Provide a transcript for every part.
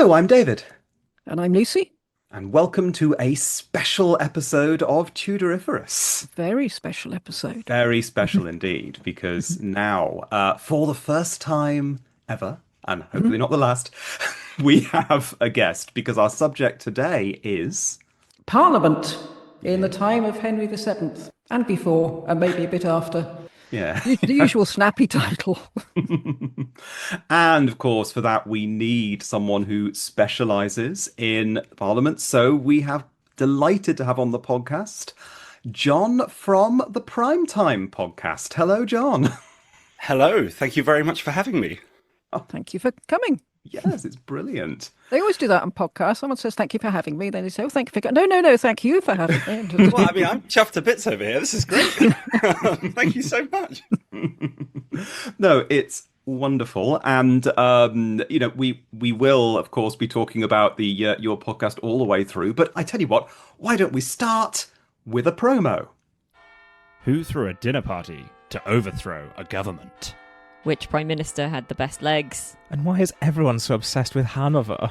Hello, I'm David, And I'm Lucy. and welcome to a special episode of Tudoriferous. Very special episode. Very special indeed, because now, for the first time ever, and hopefully not the last, we have a guest, because our subject today is... Parliament in the time of Henry VII and before, and maybe a bit after. Yeah. The usual snappy title. And of course, for that, we need someone who specializes in Parliament. So we have delighted to have on the podcast John from the Primetime podcast. Hello, John. Hello, thank you very much for having me. Thank you for coming. Yes, it's brilliant. They always do that on podcasts. Someone says, thank you for having me. Then they say, oh, thank you for coming. No, thank you for having me. Well, I mean, I'm chuffed to bits over here. This is great. Thank you so much. No, it's wonderful. And, we will, of course, be talking about the your podcast all the way through. But I tell you what, why don't we start with a promo? Who threw a dinner party to overthrow a government? Which Prime Minister had the best legs? And why is everyone so obsessed with Hanover?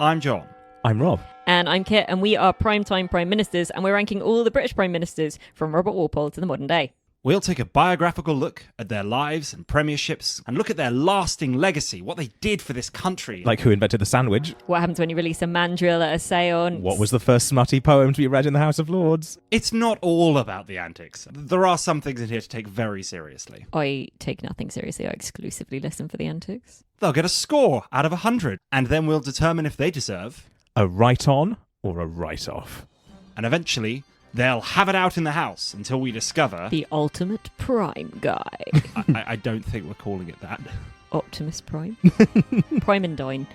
I'm John. I'm Rob. And I'm Kit, and we are Primetime Prime Ministers, and we're ranking all the British Prime Ministers from Robert Walpole to the modern day. We'll take a biographical look at their lives and premierships and look at their lasting legacy, what they did for this country. Like who invented the sandwich? What happens when you release a mandrill at a seance? What was the first smutty poem to be read in the House of Lords? It's not all about the antics. There are some things in here to take very seriously. I take nothing seriously. I exclusively listen for the antics. They'll get a score out of 100, and then we'll determine if they deserve. A write-on or a write-off? And eventually, they'll have it out in the House until we discover... The ultimate Prime guy. I don't think we're calling it that. Optimus Prime. Prime and Dine.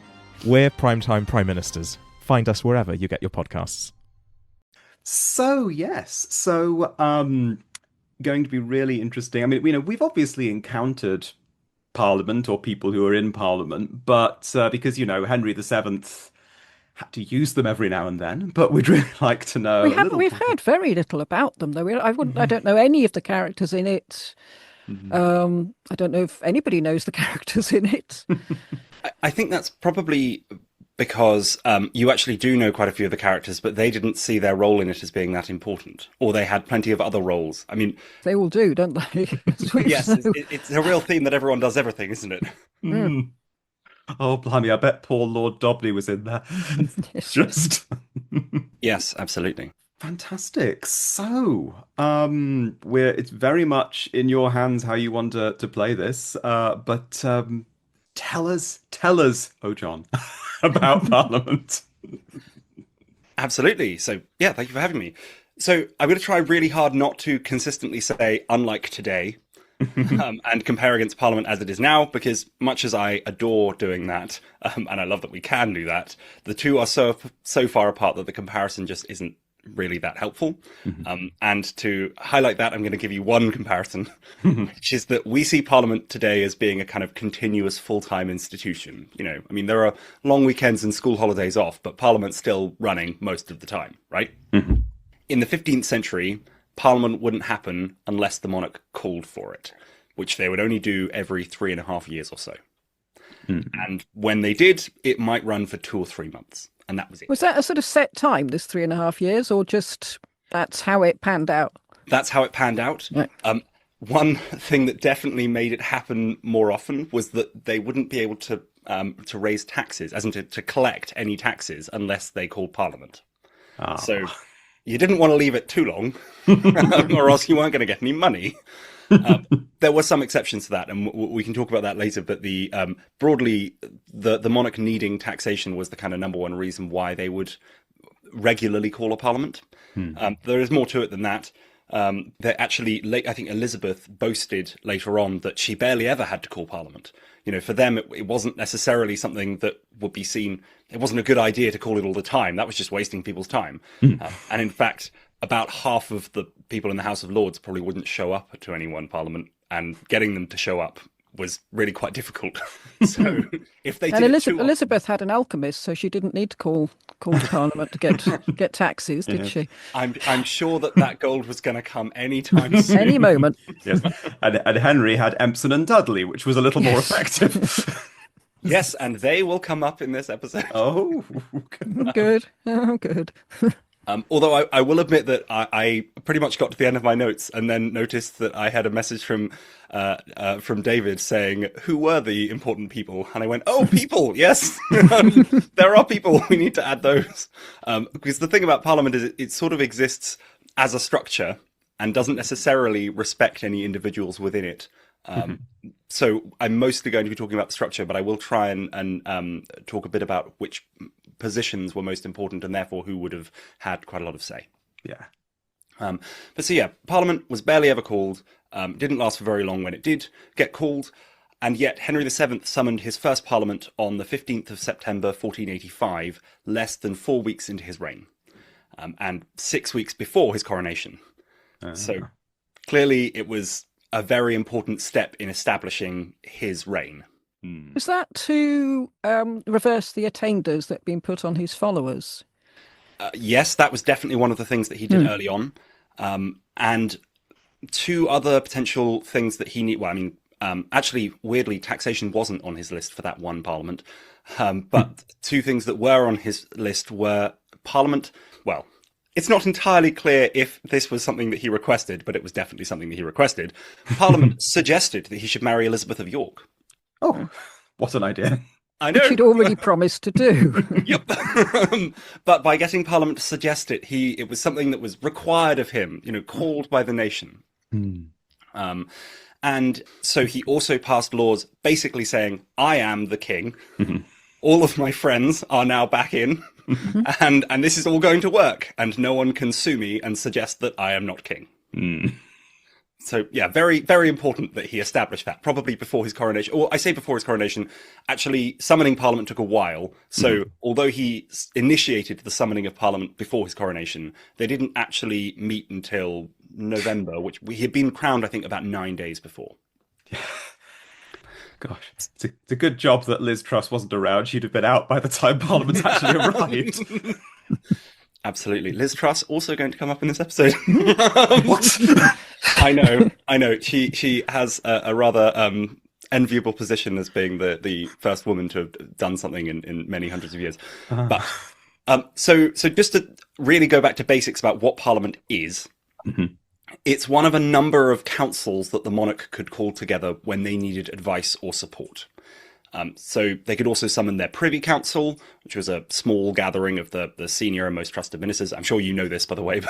We're Primetime Prime Ministers. Find us wherever you get your podcasts. So, yes. So, going to be really interesting. I mean, we've obviously encountered Parliament or people who are in Parliament, but because, Henry VII had to use them every now and then, but we'd really like to know. We've heard very little about them, though. I don't know any of the characters in it. I don't know if anybody knows the characters in it. I think that's probably because you actually do know quite a few of the characters, but they didn't see their role in it as being that important, or they had plenty of other roles. I mean, they all do, don't they? Yes, it's a real theme that everyone does everything, isn't it? Mm. Oh, blimey, I bet poor Lord Dobney was in there. Just... Yes, absolutely. Fantastic. So, it's very much in your hands how you want to play this. But tell us, oh John, about Parliament. Absolutely. So, yeah, thank you for having me. So, I'm going to try really hard not to consistently say, unlike today, and compare against Parliament as it is now, because much as I adore doing that, and I love that we can do that, the two are so far apart that the comparison just isn't really that helpful. And to highlight that, I'm going to give you one comparison, which is that we see Parliament today as being a kind of continuous full-time institution. I mean, there are long weekends and school holidays off, but Parliament's still running most of the time, right? In the 15th century, Parliament wouldn't happen unless the monarch called for it, which they would only do every 3.5 years or so. And when they did, it might run for 2 or 3 months, and that was it. Was that a sort of set time, this 3.5 years, or just that's how it panned out? That's how it panned out. Right. One thing that definitely made it happen more often was that they wouldn't be able to raise taxes, as in to collect any taxes, unless they called Parliament. So you didn't want to leave it too long, or else you weren't going to get any money. There were some exceptions to that, and we can talk about that later. But broadly, the monarch needing taxation was the kind of number one reason why they would regularly call a parliament. There is more to it than that. I think Elizabeth boasted later on that she barely ever had to call Parliament. For them, it wasn't necessarily something that would be seen. It wasn't a good idea to call it all the time. That was just wasting people's time. And in fact, about half of the people in the House of Lords probably wouldn't show up to any one Parliament, and getting them to show up was really quite difficult. So if they and did Elizabeth had an alchemist, so she didn't need to call to Parliament to get taxes, did she? I'm sure that gold was going to come any time soon. Any moment. Yes, and Henry had Empson and Dudley, which was a little more effective. Yes, and they will come up in this episode. Oh, Good. Oh, good. Although I will admit that I pretty much got to the end of my notes and then noticed that I had a message from David saying, "Who were the important people?" And I went, "Oh, people, yes, there are people. We need to add those." Because the thing about Parliament is it sort of exists as a structure and doesn't necessarily respect any individuals within it. So I'm mostly going to be talking about the structure, but I will try and talk a bit about which positions were most important and therefore who would have had quite a lot of say. yeah. But so yeah, Parliament was barely ever called, didn't last for very long when it did get called, and yet Henry VII summoned his first Parliament on the 15th of September 1485, less than 4 weeks into his reign, and 6 weeks before his coronation. So clearly it was a very important step in establishing his reign. Was that to reverse the attainders that had been put on his followers? Yes, that was definitely one of the things that he did early on. And two other potential things that he need. Well, I mean, actually, weirdly, taxation wasn't on his list for that one Parliament. But two things that were on his list were Parliament. Well, it's not entirely clear if this was something that he requested, but it was definitely something that he requested. Parliament suggested that he should marry Elizabeth of York. Oh, what an idea. I know. Which he'd already promised to do. Yep. But by getting Parliament to suggest it, it was something that was required of him, called by the nation. And so he also passed laws basically saying, I am the king. All of my friends are now back in. And this is all going to work. And no one can sue me and suggest that I am not king. So, yeah, very, very important that he established that, probably before his coronation. Or I say before his coronation, actually, summoning Parliament took a while. So, although he initiated the summoning of Parliament before his coronation, they didn't actually meet until November, which he had been crowned, I think, about 9 days before. Gosh, it's a good job that Liz Truss wasn't around. She'd have been out by the time Parliament actually arrived. Absolutely. Liz Truss also going to come up in this episode. What? I know. She has a rather enviable position as being the first woman to have done something in many hundreds of years. But so just to really go back to basics about what Parliament is, it's one of a number of councils that the monarch could call together when they needed advice or support. So they could also summon their Privy Council, which was a small gathering of the senior and most trusted ministers. I'm sure you know this, by the way.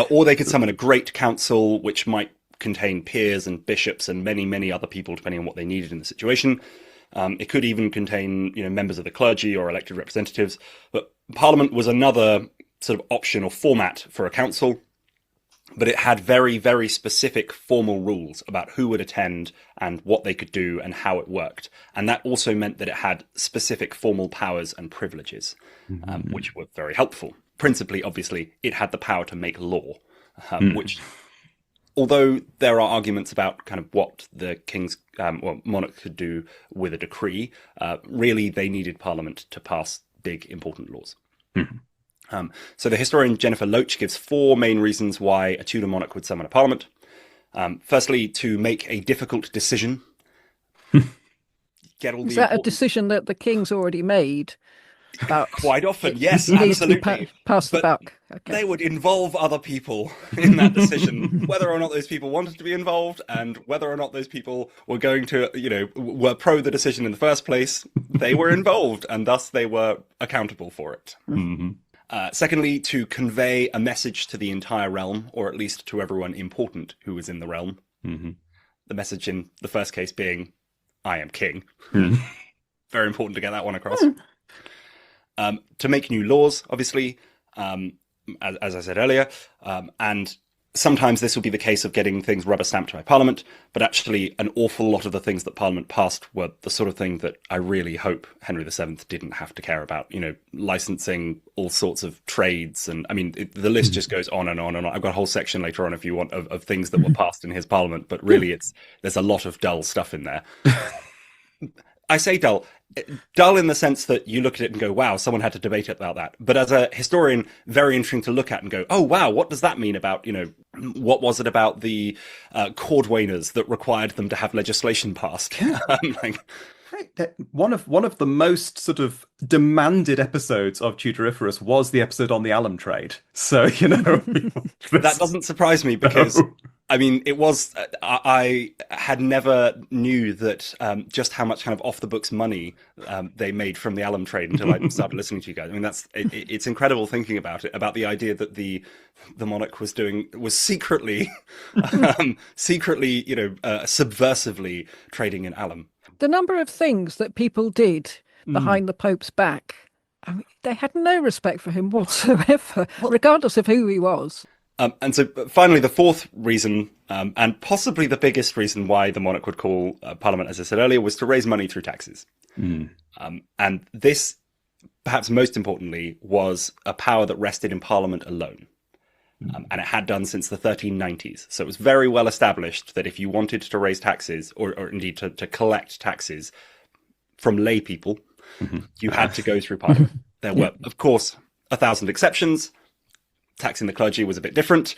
Or they could summon a Great Council, which might contain peers and bishops and many, many other people, depending on what they needed in the situation. It could even contain, members of the clergy or elected representatives. But Parliament was another sort of option or format for a council. But it had very, very specific formal rules about who would attend and what they could do and how it worked. And that also meant that it had specific formal powers and privileges, which were very helpful. Principally, obviously, it had the power to make law, which, although there are arguments about kind of what the king's monarch could do with a decree, really they needed Parliament to pass big, important laws. So the historian Jennifer Loach gives 4 main reasons why a Tudor monarch would summon a Parliament. Firstly, to make a difficult decision. Get all Is that a decision that the king's already made? About Quite often, yes, it needs to be absolutely. passed the buck. Okay. They would involve other people in that decision, whether or not those people wanted to be involved and whether or not those people were going to, were pro the decision in the first place. They were involved and thus they were accountable for it. Secondly, to convey a message to the entire realm, or at least to everyone important who was in the realm. The message in the first case being, I am king. Very important to get that one across. To make new laws, obviously, as I said earlier, and sometimes this will be the case of getting things rubber stamped by Parliament, but actually an awful lot of the things that Parliament passed were the sort of thing that I really hope Henry VII didn't have to care about, licensing all sorts of trades. And I mean, the list just goes on and on and on. I've got a whole section later on, if you want, of things that were passed in his Parliament, but really there's a lot of dull stuff in there. I say dull. dull in the sense that you look at it and go, wow, someone had to debate about that. But as a historian, very interesting to look at and go, oh, wow, what does that mean about, what was it about the cordwainers that required them to have legislation passed? One of the most sort of demanded episodes of Tudoriferous was the episode on the alum trade. So, that doesn't surprise me because, I mean, it was, I had never knew that just how much kind of off the books money they made from the alum trade until I started listening to you guys. I mean, it's incredible thinking about it, about the idea that the monarch was secretly, subversively trading in alum. The number of things that people did behind the Pope's back, I mean, they had no respect for him whatsoever, regardless of who he was. And so finally, the fourth reason, and possibly the biggest reason why the monarch would call Parliament, as I said earlier, was to raise money through taxes. And this, perhaps most importantly, was a power that rested in Parliament alone. And it had done since the 1390s. So it was very well established that if you wanted to raise taxes, or indeed to collect taxes from lay people, you had to go through Parliament. There were, of course, 1,000 exceptions. Taxing the clergy was a bit different.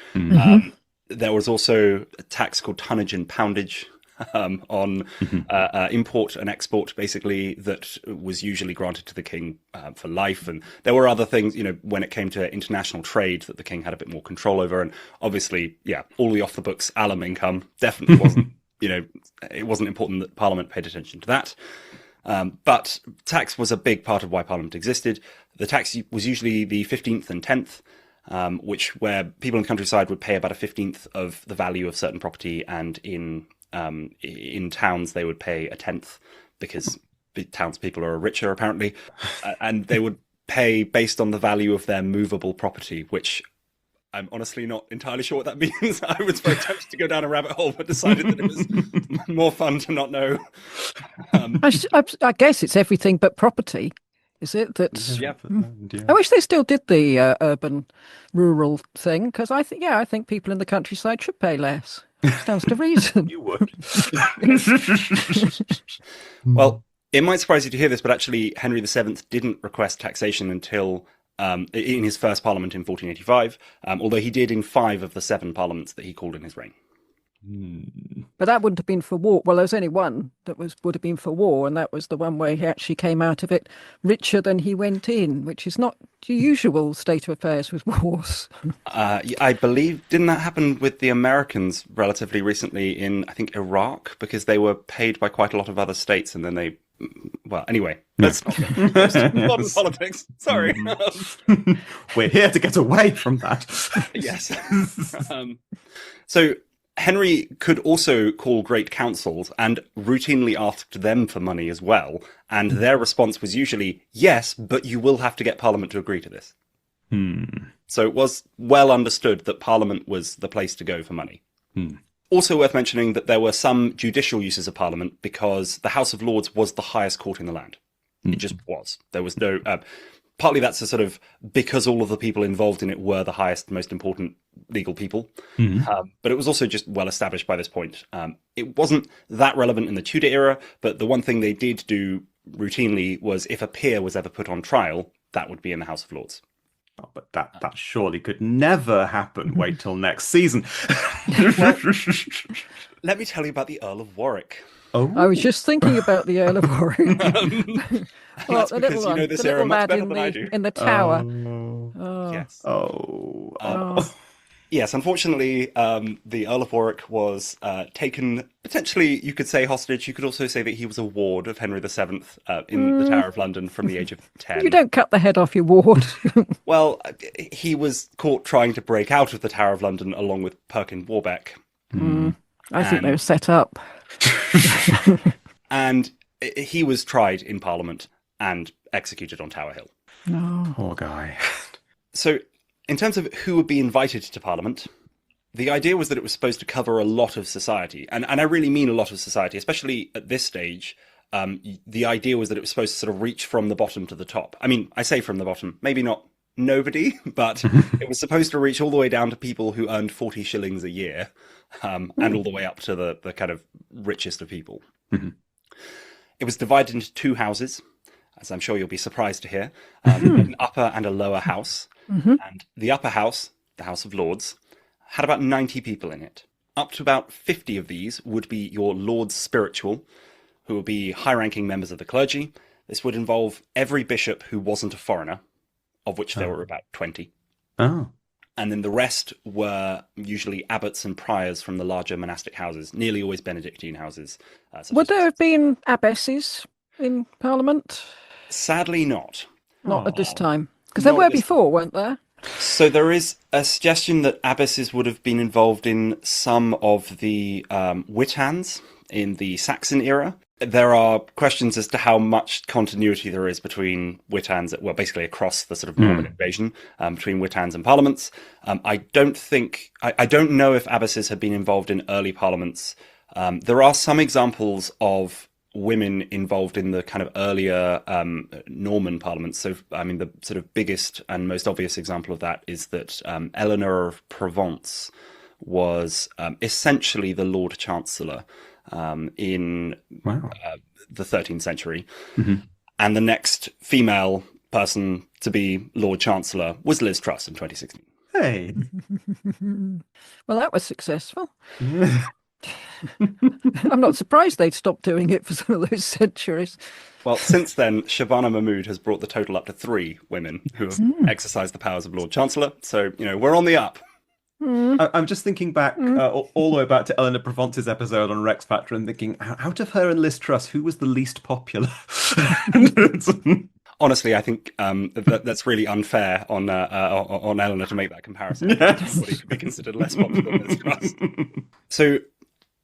There was also a tax called tonnage and poundage on import and export, basically, that was usually granted to the king for life. And there were other things, when it came to international trade that the king had a bit more control over. And obviously, all the off the books alum income definitely wasn't, it wasn't important that Parliament paid attention to that. But tax was a big part of why Parliament existed. The tax was usually the 15th and 10th. Where people in the countryside would pay about a 15th of the value of certain property, and in towns they would pay a 10th because townspeople are richer apparently, and they would pay based on the value of their movable property, which I'm honestly not entirely sure what that means. I was very tempted to go down a rabbit hole, but decided that it was more fun to not know. I guess it's everything but property. Is it that? Yeah. I wish they still did the urban rural thing, because I think people in the countryside should pay less. Stands to reason. You would. Well, it might surprise you to hear this, but actually Henry VII didn't request taxation until in his first parliament in 1485, although he did in 5 of the 7 parliaments that he called in his reign. But that wouldn't have been for war. Well, there was only one that would have been for war, and that was the one where he actually came out of it richer than he went in, which is not the usual state of affairs with wars. I believe, didn't that happen with the Americans relatively recently in, I think, Iraq? Because they were paid by quite a lot of other states, and then they... Well, anyway, let's not modern politics. Sorry. We're here to get away from that. Yes. So Henry could also call great councils and routinely asked them for money as well. And their response was usually, yes, but you will have to get Parliament to agree to this. So it was well understood that Parliament was the place to go for money. Also worth mentioning that there were some judicial uses of Parliament because the House of Lords was the highest court in the land. It just was. There was no... partly that's a sort of because all of the people involved in it were the highest, most important legal people. But it was also just well established by this point. It wasn't that relevant in the Tudor era, but the one thing they did do routinely was if a peer was ever put on trial, that would be in the House of Lords. Oh, but that surely could never happen. Wait till next season. Well, let me tell you about the Earl of Warwick. Oh, I was just thinking about the Earl of Warwick. That's because you know this era much better than I do. In the tower. Yes. Yes, unfortunately, the Earl of Warwick was taken, potentially, you could say hostage. You could also say that he was a ward of Henry VII in the Tower of London from the age of 10. You don't cut the head off your ward. Well, he was caught trying to break out of the Tower of London along with Perkin Warbeck. I think they were set up. And he was tried in Parliament and executed on Tower Hill. No. poor guy. So, in terms of who would be invited to Parliament, the idea was that it was supposed to cover a lot of society. And I really mean a lot of society, especially at this stage. The idea was that it was supposed to sort of reach from the bottom to the top. I mean, I say from the bottom, maybe not nobody, but it was supposed to reach all the way down to people who earned 40 shillings a year, and all the way up to the kind of richest of people. It was divided into two houses, as I'm sure you'll be surprised to hear, an upper and a lower house. And the upper house, the House of Lords, had about 90 people in it. Up to about 50 of these would be your Lords Spiritual, who would be high-ranking members of the clergy. This would involve every bishop who wasn't a foreigner, of which there were about 20. Oh. And then the rest were usually abbots and priors from the larger monastic houses, nearly always Benedictine houses. Would there have been abbesses in Parliament? Sadly not. Not at this time. Because there were before, weren't there? So there is a suggestion that abbesses would have been involved in some of the Wittans in the Saxon era. There are questions as to how much continuity there is between Wittans, well, basically across the sort of Norman invasion, between Wittans and parliaments. I don't know if abbesses had been involved in early parliaments. There are some examples of women involved in the kind of earlier Norman parliaments. So, I mean, the sort of biggest and most obvious example of that is that Eleanor of Provence was essentially the Lord Chancellor in the 13th century. And the next female person to be Lord Chancellor was Liz Truss in 2016. Hey. Well, that was successful. I'm not surprised they'd stopped doing it for some of those centuries. Well, since then, Shabana Mahmood has brought the total up to 3 women who have exercised the powers of Lord Chancellor. So, you know, we're on the up. I'm just thinking back all the way back to Eleanor Provence's episode on Rex Factor and thinking, out of her and Liz Truss, who was the least popular? Honestly, I think that's really unfair on Eleanor to make that comparison. Yes. Somebody could be considered less popular than Liz Truss. So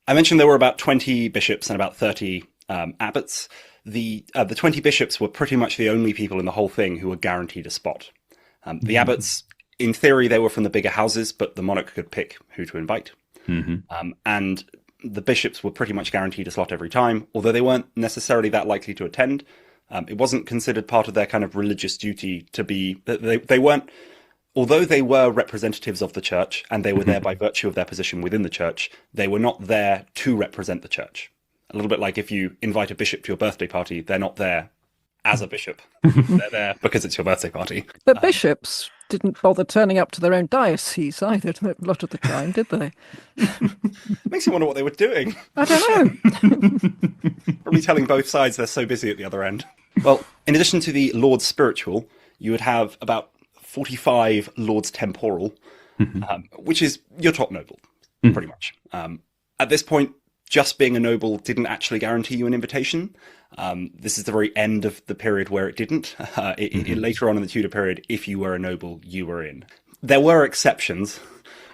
I mentioned there were about 20 bishops and about 30 abbots. The 20 bishops were pretty much the only people in the whole thing who were guaranteed a spot. The abbots, in theory, they were from the bigger houses, but the monarch could pick who to invite. And the bishops were pretty much guaranteed a slot every time, although they weren't necessarily that likely to attend. It wasn't considered part of their kind of religious duty to be... They weren't... Although they were representatives of the church, and they were there by virtue of their position within the church, they were not there to represent the church. A little bit like if you invite a bishop to your birthday party, they're not there as a bishop. They're there because it's your birthday party. But bishops didn't bother turning up to their own diocese either a lot of the time, did they? Makes you wonder what they were doing. I don't know. Probably telling both sides they're so busy at the other end. Well, in addition to the Lords Spiritual, you would have about 45 Lords Temporal, which is your top noble, pretty much. At this point, just being a noble didn't actually guarantee you an invitation. This is the very end of the period where it didn't. Later on in the Tudor period, if you were a noble, you were in. There were exceptions,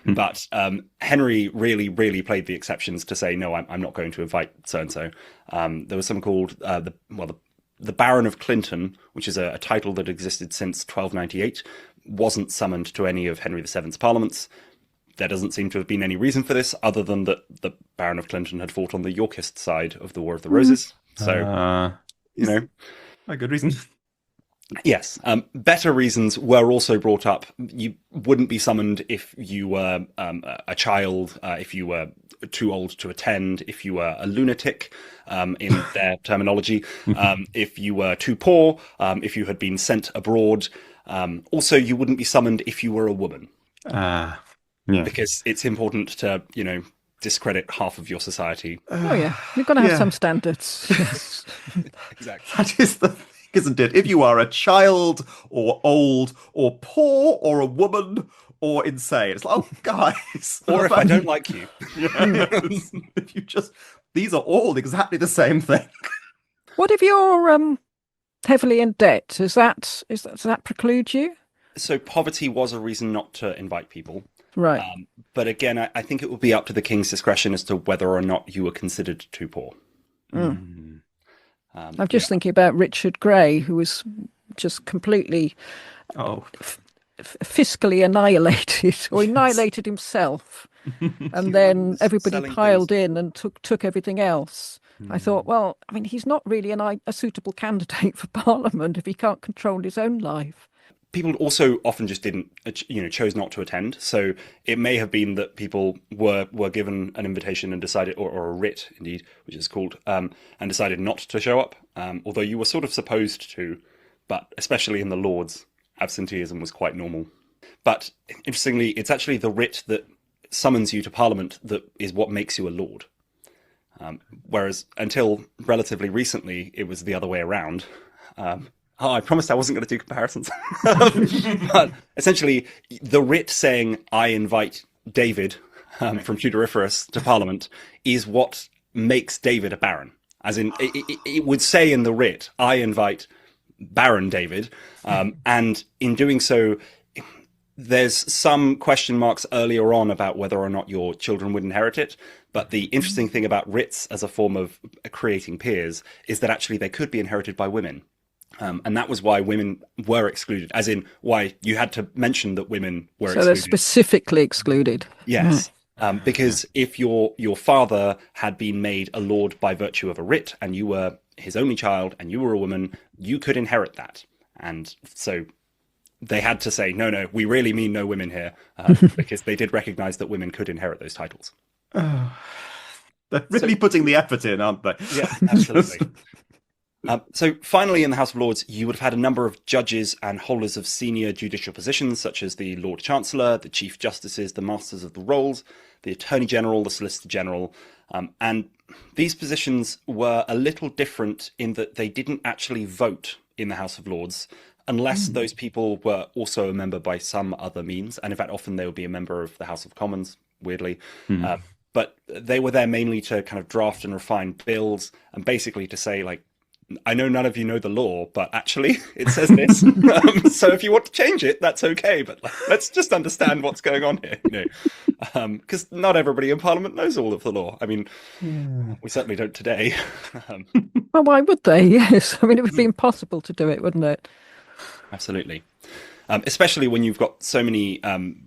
but Henry really played the exceptions to say, no, I'm not going to invite so-and-so. There was something called the Baron of Clinton, which is a title that existed since 1298, wasn't summoned to any of Henry VII's parliaments. There doesn't seem to have been any reason for this, other than that the Baron of Clinton had fought on the Yorkist side of the War of the Roses. So, you know. A good reason. Yes. Better reasons were also brought up. You wouldn't be summoned if you were a child, if you were too old to attend, if you were a lunatic, in their terminology, if you were too poor, if you had been sent abroad. Also, you wouldn't be summoned if you were a woman. Yeah. Because it's important to, you know, discredit half of your society. Oh, yeah. You've got to have some standards. Yes. Exactly. That is the thing, isn't it? If you are a child or old or poor or a woman or insane, it's like, oh, guys. Or if I don't like you. Yes. If you just... These are all exactly the same thing. What if you're heavily in debt? Does that preclude you? So poverty was a reason not to invite people. Right. But again, I think it would be up to the king's discretion as to whether or not you were considered too poor. I'm just thinking about Richard Grey, who was just completely fiscally annihilated, or annihilated himself. And then everybody piled in and took everything else. I thought, well, I mean, he's not really a suitable candidate for Parliament if he can't control his own life. people also often just didn't, chose not to attend. So it may have been that people were given an invitation and decided, or a writ indeed, which is called, and decided not to show up. Although you were sort of supposed to, but especially in the Lords, absenteeism was quite normal. But interestingly, it's actually the writ that summons you to Parliament that is what makes you a Lord. Whereas until relatively recently, it was the other way around. I promised I wasn't going to do comparisons. But essentially, the writ saying, I invite David from Tudoriferous to Parliament is what makes David a baron. As in, it would say in the writ, I invite Baron David. And in doing so, there's some question marks earlier on about whether or not your children would inherit it. But the interesting thing about writs as a form of creating peers is that actually they could be inherited by women. And that was why women were excluded, as in why you had to mention that women were excluded. So they're specifically excluded. Yes. Because if your father had been made a lord by virtue of a writ and you were his only child and you were a woman, you could inherit that. And so they had to say, no, we really mean no women here, because they did recognize that women could inherit those titles. They're really putting the effort in, aren't they? Yeah, absolutely. So finally, in the House of Lords, you would have had a number of judges and holders of senior judicial positions, such as the Lord Chancellor, the Chief Justices, the Masters of the Rolls, the Attorney General, the Solicitor General. And these positions were a little different in that they didn't actually vote in the House of Lords, unless those people were also a member by some other means. And in fact, often they would be a member of the House of Commons, weirdly. But they were there mainly to kind of draft and refine bills and basically to say, like, I know none of you know the law, but actually it says this. So if you want to change it, that's okay. But let's just understand what's going on here, because not everybody in Parliament knows all of the law. I mean, we certainly don't today. Well, why would they? Yes. I mean, it would be impossible to do it, wouldn't it? Absolutely. Especially when you've got so many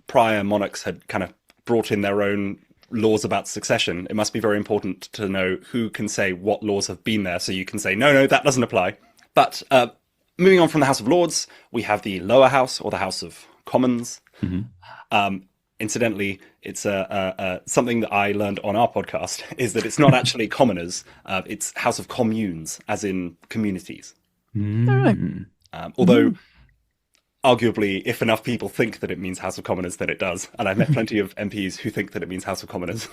prior monarchs had kind of brought in their own laws about succession. It must be very important to know who can say what laws have been there, so you can say, no, that doesn't apply. But moving on from the House of Lords, we have the lower house, or the House of Commons. Incidentally, it's something that I learned on our podcast, is that it's not actually commoners, it's House of Communes, as in communities. Although arguably, if enough people think that it means House of Commoners, then it does. And I've met plenty of MPs who think that it means House of Commoners.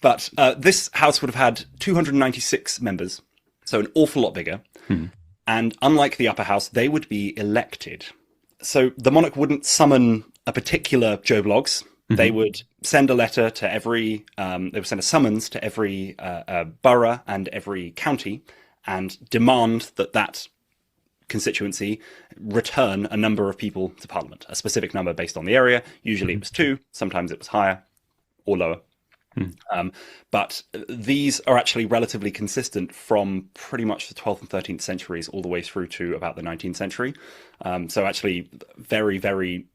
But this House would have had 296 members, so an awful lot bigger. And unlike the upper house, they would be elected. So the monarch wouldn't summon a particular Joe Bloggs. They would send a letter to every, they would send a summons to every borough and every county and demand that constituency return a number of people to Parliament, a specific number based on the area. Usually it was 2, sometimes it was higher or lower. But these are actually relatively consistent from pretty much the 12th and 13th centuries all the way through to about the 19th century. So actually very, very,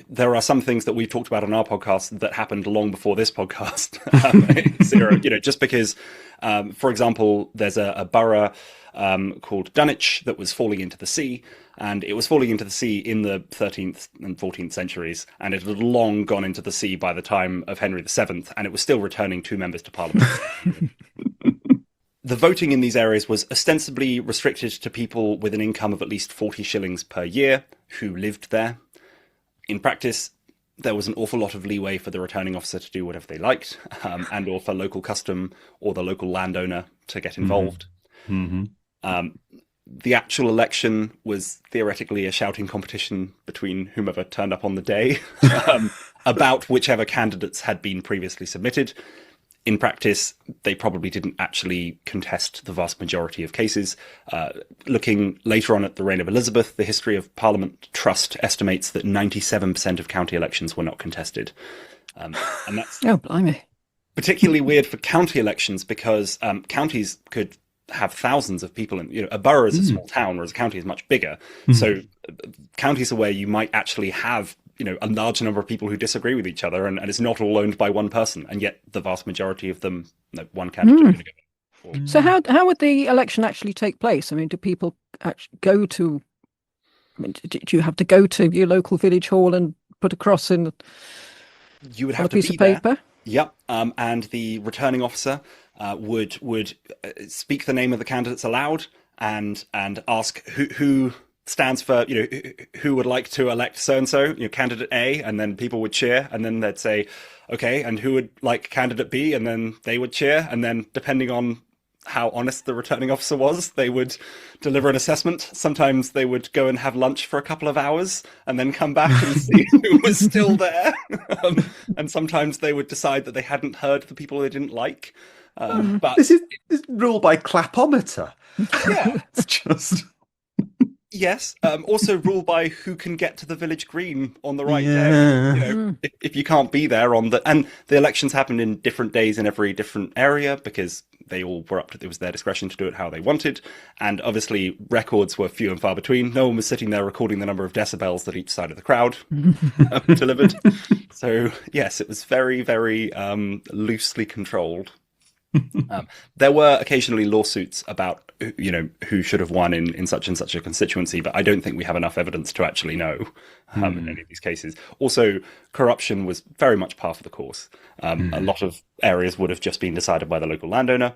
there are some things that we've talked about on our podcast that happened long before this podcast. Just because, for example, there's a borough called Dunwich that was falling into the sea, and it was falling into the sea in the 13th and 14th centuries, and it had long gone into the sea by the time of Henry VII, and it was still returning 2 members to Parliament. The voting in these areas was ostensibly restricted to people with an income of at least 40 shillings per year who lived there. In practice, there was an awful lot of leeway for the returning officer to do whatever they liked, and or for local custom or the local landowner to get involved. The actual election was theoretically a shouting competition between whomever turned up on the day about whichever candidates had been previously submitted. In practice, they probably didn't actually contest the vast majority of cases. Looking later on at the reign of Elizabeth, the History of Parliament Trust estimates that 97% of county elections were not contested. And that's blimey. Particularly weird for county elections because counties could have thousands of people in, a borough is a small town, whereas a county is much bigger. So counties are where you might actually have, a large number of people who disagree with each other, and it's not all owned by one person, and yet the vast majority of them, one candidate. So how would the election actually take place? I mean, do people actually go to I mean, did you have to go to your local village hall and put a cross in You would on have a to piece be of there. paper? Yep. And the returning officer would speak the name of the candidates aloud and ask who stands for, who would like to elect so and so, candidate A, and then people would cheer, and then they'd say, okay, and who would like candidate B, and then they would cheer, and then depending on how honest the returning officer was, they would deliver an assessment. Sometimes they would go and have lunch for a couple of hours and then come back and see who was still there. And sometimes they would decide that they hadn't heard the people they didn't like. But This is ruled by clapometer. yeah, It's just yes. Also ruled by who can get to the village green on the right day. Yeah. If you can't be there and the elections happened in different days in every different area because they all were it was their discretion to do it how they wanted. And obviously records were few and far between. No one was sitting there recording the number of decibels that each side of the crowd delivered. So yes, it was very, very loosely controlled. There were occasionally lawsuits about who should have won in such and such a constituency, but I don't think we have enough evidence to actually know in any of these cases. Also, corruption was very much par for the course. A lot of areas would have just been decided by the local landowner,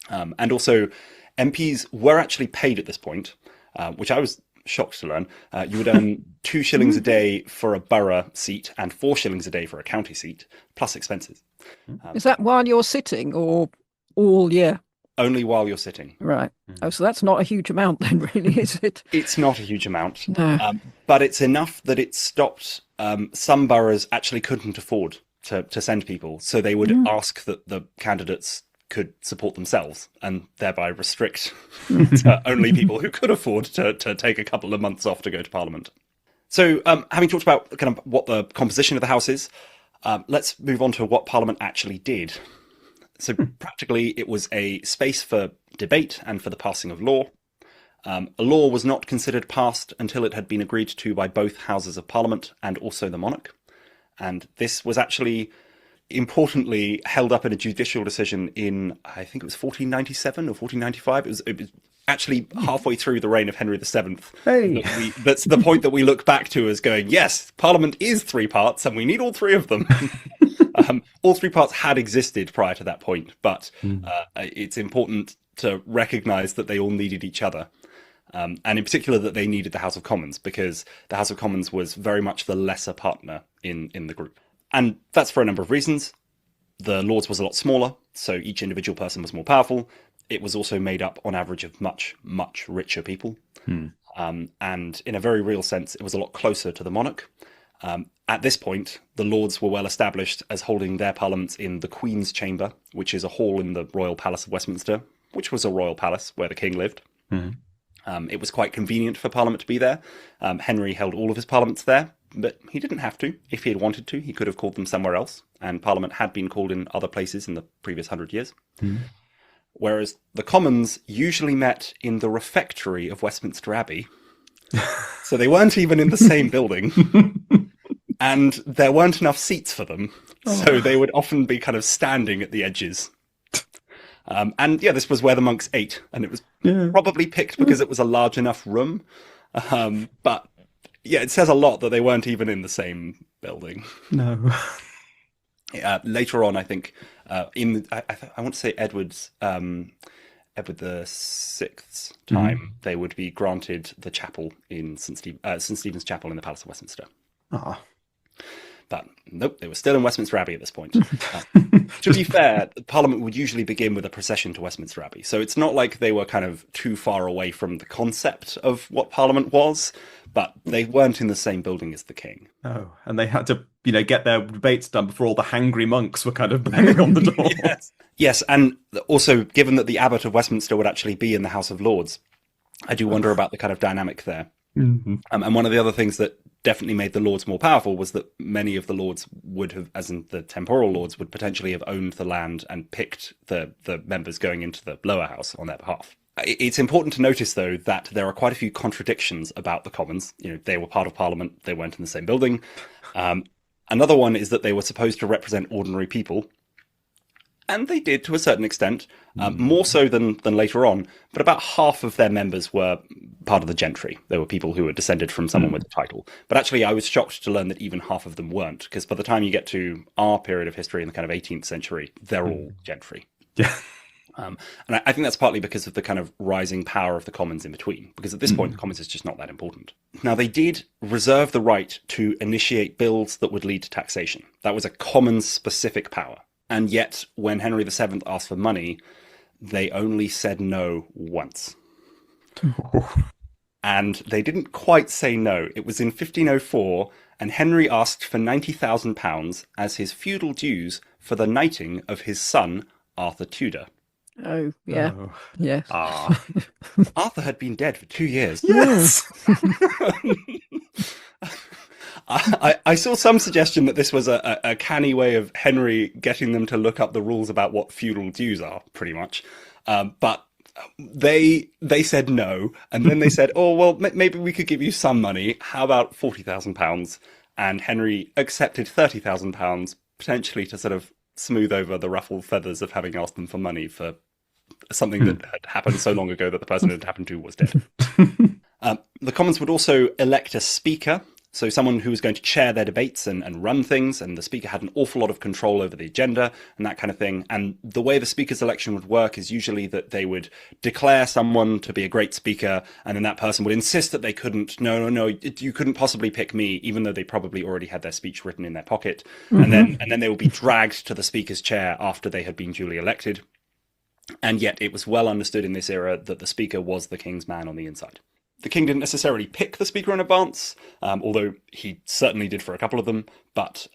and also MPs were actually paid at this point, which I was shocked to learn. You would earn 2 shillings a day for a borough seat and 4 shillings a day for a county seat, plus expenses. Is that while you're sitting or all year? Only while you're sitting. Right. Oh, so that's not a huge amount then, really, is it? It's not a huge amount, No. but it's enough that it stopped. Some boroughs actually couldn't afford to send people, so they would ask that the candidates could support themselves and thereby restrict to only people who could afford to take a couple of months off to go to Parliament. So having talked about kind of what the composition of the House is, let's move on to what Parliament actually did. So practically it was a space for debate and for the passing of law. A law was not considered passed until it had been agreed to by both Houses of Parliament and also the monarch. And this was actually importantly held up in a judicial decision in, I think it was 1497 or 1495. It was actually halfway through the reign of Henry VII. Hey. That's the point that we look back to as going, yes, Parliament is 3 parts and we need all 3 of them. All 3 parts had existed prior to that point, but it's important to recognise that they all needed each other. And in particular that they needed the House of Commons, because the House of Commons was very much the lesser partner in the group. And that's for a number of reasons. The Lords was a lot smaller, so each individual person was more powerful. It was also made up on average of much, much richer people. And in a very real sense, it was a lot closer to the monarch. At this point, the Lords were well established as holding their parliaments in the Queen's Chamber, which is a hall in the Royal Palace of Westminster, which was a royal palace where the king lived. It was quite convenient for Parliament to be there. Henry held all of his parliaments there, but he didn't have to. If he had wanted to, he could have called them somewhere else, and Parliament had been called in other places in the previous 100 years. Whereas the Commons usually met in the refectory of Westminster Abbey, so they weren't even in the same building, and there weren't enough seats for them, so they would often be kind of standing at the edges. And yeah, this was where the monks ate, and it was probably picked because it was a large enough room. But yeah, it says a lot that they weren't even in the same building. No. Later on, I think, I want to say Edward the Sixth's time, they would be granted the chapel in St. Stephen's Chapel in the Palace of Westminster. Ah. But nope, they were still in Westminster Abbey at this point. To be fair, Parliament would usually begin with a procession to Westminster Abbey. So it's not like they were kind of too far away from the concept of what Parliament was, but they weren't in the same building as the king. Oh, and they had to, get their debates done before all the hangry monks were kind of banging on the door. Yes, and also, given that the Abbot of Westminster would actually be in the House of Lords, I do wonder about the kind of dynamic there. And one of the other things that definitely made the Lords more powerful was that many of the Lords would have, as in the temporal Lords, would potentially have owned the land and picked the members going into the lower house on their behalf. It's important to notice, though, that there are quite a few contradictions about the Commons. They were part of Parliament, they weren't in the same building. Another one is that they were supposed to represent ordinary people. And they did to a certain extent, more so than later on. But about half of their members were part of the gentry. There were people who were descended from someone with a title. But actually, I was shocked to learn that even half of them weren't, because by the time you get to our period of history in the kind of 18th century, they're all gentry. Yeah. And I think that's partly because of the kind of rising power of the commons in between, because at this point, the commons is just not that important. Now, they did reserve the right to initiate bills that would lead to taxation. That was a commons-specific power. And yet, when Henry VII asked for money, they only said no once. And they didn't quite say no. It was in 1504, and Henry asked for £90,000 as his feudal dues for the knighting of his son, Arthur Tudor. Oh, yeah. Oh. Yes. Arthur had been dead for 2 years. Yes. I saw some suggestion that this was a canny way of Henry getting them to look up the rules about what feudal dues are, pretty much. But they said no, and then they said, oh, well, maybe we could give you some money. How about £40,000? And Henry accepted £30,000, potentially to sort of smooth over the ruffled feathers of having asked them for money for something that had happened so long ago that the person it had happened to was dead. The Commons would also elect a speaker, so someone who was going to chair their debates and run things, and the speaker had an awful lot of control over the agenda and that kind of thing. And the way the speaker's election would work is usually that they would declare someone to be a great speaker, and then that person would insist that they couldn't, no, you couldn't possibly pick me, even though they probably already had their speech written in their pocket. And then they would be dragged to the speaker's chair after they had been duly elected. And yet it was well understood in this era that the speaker was the king's man on the inside. The king didn't necessarily pick the speaker in advance, although he certainly did for a couple of them. But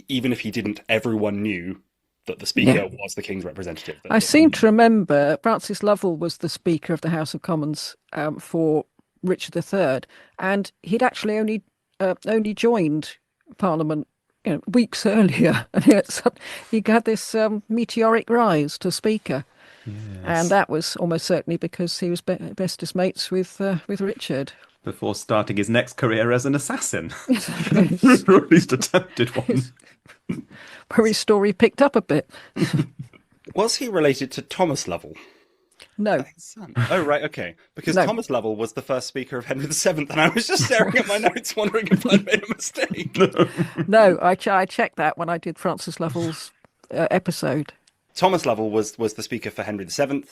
even if he didn't, everyone knew that the speaker was the king's representative. I seem to remember Francis Lovell was the Speaker of the House of Commons for Richard III, and he'd actually only joined Parliament weeks earlier, and he had this meteoric rise to Speaker. Yes. And that was almost certainly because he was bestest mates with Richard. Before starting his next career as an assassin. Or at least attempted one. Where his story picked up a bit. Was he related to Thomas Lovell? No. Oh, right, okay. Because Thomas Lovell was the first speaker of Henry VII, and I was just staring at my notes wondering if I'd made a mistake. No, I checked that when I did Francis Lovell's episode. Thomas Lovell was the speaker for Henry VII.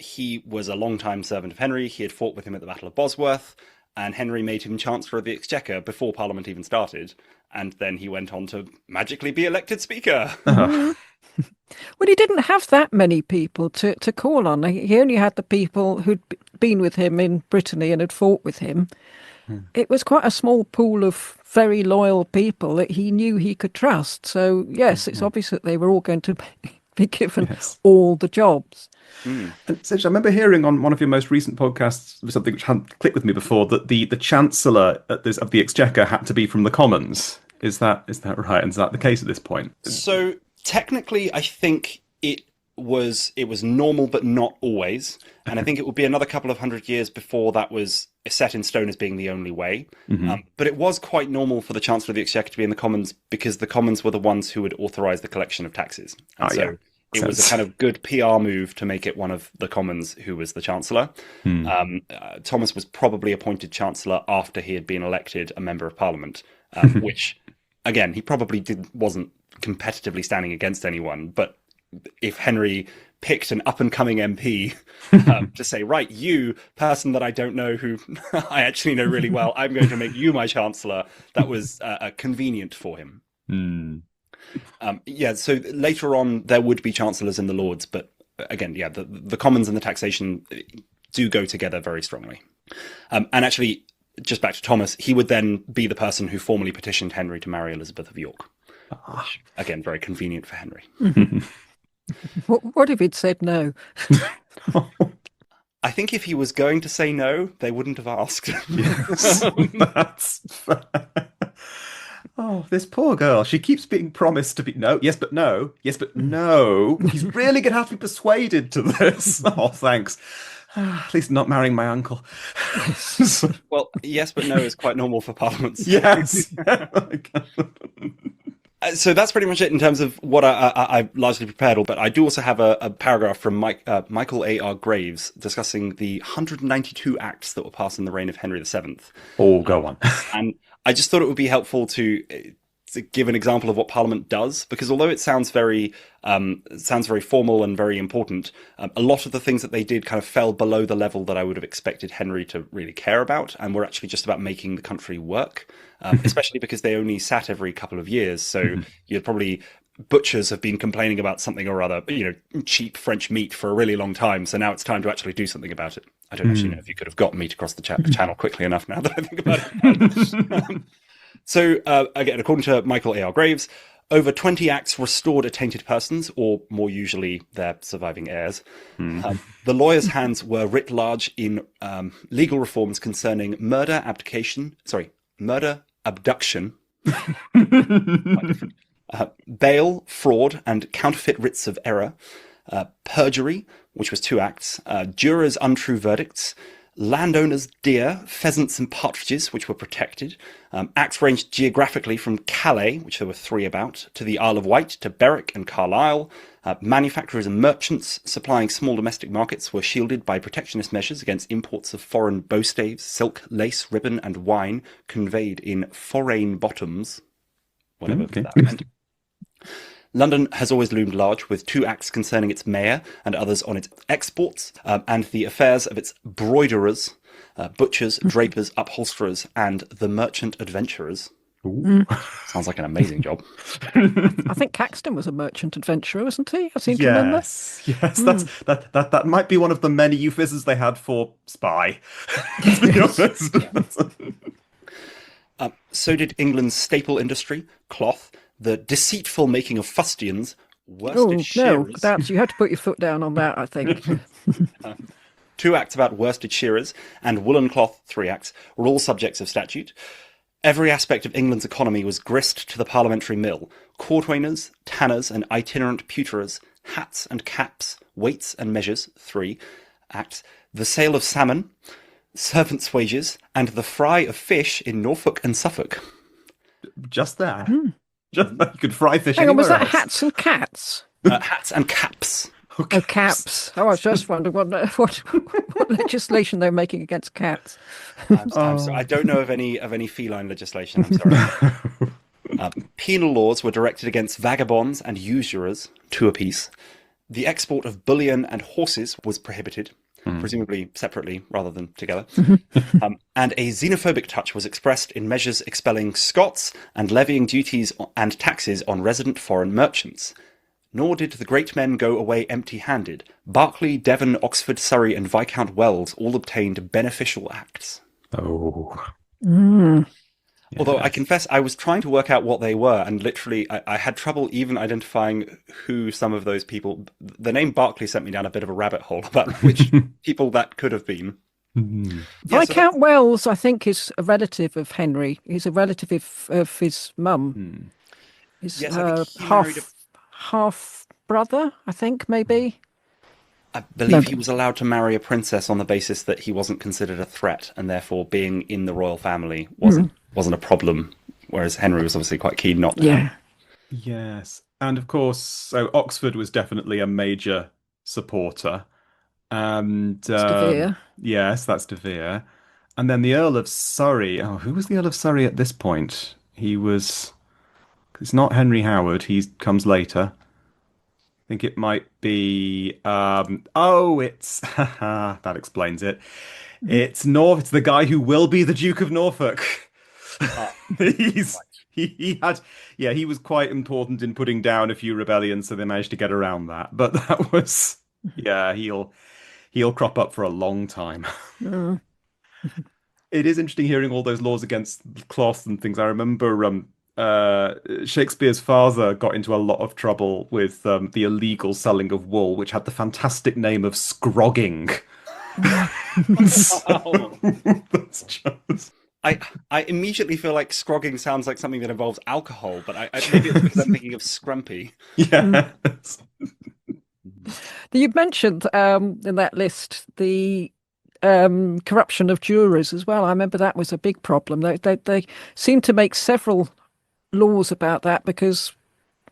He was a long-time servant of Henry. He had fought with him at the Battle of Bosworth, and Henry made him Chancellor of the Exchequer before Parliament even started. And then he went on to magically be elected Speaker. Well, he didn't have that many people to call on. He only had the people who'd been with him in Brittany and had fought with him. It was quite a small pool of very loyal people that he knew he could trust. So, yes, it's obvious that they were all going to be given all the jobs. And Sidge, I remember hearing on one of your most recent podcasts something which hadn't clicked with me before, that the Chancellor of the Exchequer had to be from the Commons. Is that right? And is that the case at this point? So technically, I think it was normal, but not always. And I think it would be another couple of 100 years before that was set in stone as being the only way. But it was quite normal for the Chancellor of the Exchequer to be in the Commons, because the Commons were the ones who would authorise the collection of taxes. And it was a kind of good PR move to make it one of the Commons who was the Chancellor. Thomas was probably appointed Chancellor after he had been elected a Member of Parliament, which, again, he probably wasn't competitively standing against anyone. But if Henry picked an up-and-coming MP to say, right, you, person that I don't know, who I actually know really well, I'm going to make you my Chancellor, that was convenient for him. So later on, there would be Chancellors in the Lords, but again, the Commons and the taxation do go together very strongly. And actually, just back to Thomas, he would then be the person who formally petitioned Henry to marry Elizabeth of York. Which, again, very convenient for Henry. What if he'd said no? I think if he was going to say no, they wouldn't have asked. Yes, that's fair. Oh, this poor girl. She keeps being promised to be no, yes, but no, yes, but no. He's really going to have to be persuaded to this. Oh, thanks. At least not marrying my uncle. Well, yes, but no is quite normal for parliaments. Yes. So that's pretty much it in terms of what I largely prepared. But I do also have a paragraph from Michael A.R. Graves discussing the 192 acts that were passed in the reign of Henry VII. Oh, go on. And I just thought it would be helpful to give an example of what Parliament does, because although it sounds very formal and very important, a lot of the things that they did kind of fell below the level that I would have expected Henry to really care about, and were actually just about making the country work, especially because they only sat every couple of years. So you'd probably... Butchers have been complaining about something or other, cheap French meat for a really long time. So now it's time to actually do something about it. I don't actually know if you could have got meat across the channel quickly enough now that I think about it. So again, according to Michael A.R. Graves, over 20 acts restored attainted persons, or more usually their surviving heirs. The lawyers' hands were writ large in legal reforms concerning murder, abduction, quite different. Bail, fraud, and counterfeit writs of error, perjury, which was 2 acts, jurors' untrue verdicts, landowners' deer, pheasants, and partridges, which were protected. Acts ranged geographically from Calais, which there were 3 about, to the Isle of Wight, to Berwick and Carlisle. Manufacturers and merchants supplying small domestic markets were shielded by protectionist measures against imports of foreign bowstaves, silk, lace, ribbon, and wine conveyed in foreign bottoms, whatever that meant. London has always loomed large, with 2 acts concerning its mayor and others on its exports, and the affairs of its broiderers, butchers, drapers, upholsterers, and the merchant adventurers. Sounds like an amazing job. I think Caxton was a merchant adventurer, wasn't he? I seem to remember. Yes, that might be one of the many euphemisms they had for spy. To be honest. So did England's staple industry, cloth, the deceitful making of fustians, worsted shearers. No, you had to put your foot down on that, I think. 2 acts about worsted shearers and woolen cloth, 3 acts, were all subjects of statute. Every aspect of England's economy was grist to the parliamentary mill. Cordwainers, tanners, and itinerant pewterers, hats and caps, weights and measures, 3 acts, the sale of salmon, servants' wages, and the fry of fish in Norfolk and Suffolk. Just there. Just you could fry fish. Hang on, was that else. hats and cats? Hats and caps. Oh, caps. Oh, I was just wondering what legislation they're making against cats. I'm sorry. I don't know of any feline legislation. I'm sorry. Penal laws were directed against vagabonds and usurers, 2 apiece. The export of bullion and horses was prohibited, presumably separately rather than together. And a xenophobic touch was expressed in measures expelling Scots and levying duties and taxes on resident foreign merchants. Nor did the great men go away empty-handed. Berkeley, Devon, Oxford, Surrey, and Viscount Wells all obtained beneficial acts. Oh. Although I confess I was trying to work out what they were, and literally I had trouble even identifying who some of those people... The name Berkeley sent me down a bit of a rabbit hole about which people that could have been. Viscount Wells, I think, is a relative of Henry. He's a relative of his mum. His half brother, I think, maybe. I believe he was allowed to marry a princess on the basis that he wasn't considered a threat, and therefore being in the royal family wasn't a problem. Whereas Henry was obviously quite keen not to. Yeah. Yes, and of course, so Oxford was definitely a major supporter, and De Vere. Yes, that's De Vere, and then the Earl of Surrey. Oh, who was the Earl of Surrey at this point? He was. It's not Henry Howard. He comes later. I think it might be. It's that explains it. It's the guy who will be the Duke of Norfolk. He was quite important in putting down a few rebellions, so they managed to get around that. But that was he'll crop up for a long time. It is interesting hearing all those laws against cloth and things. I remember Shakespeare's father got into a lot of trouble with the illegal selling of wool, which had the fantastic name of scrogging. That's just... I immediately feel like scrogging sounds like something that involves alcohol, but maybe it's because I'm thinking of scrumpy. Yes. You've mentioned in that list the corruption of jurors as well. I remember that was a big problem. They seemed to make several laws about that because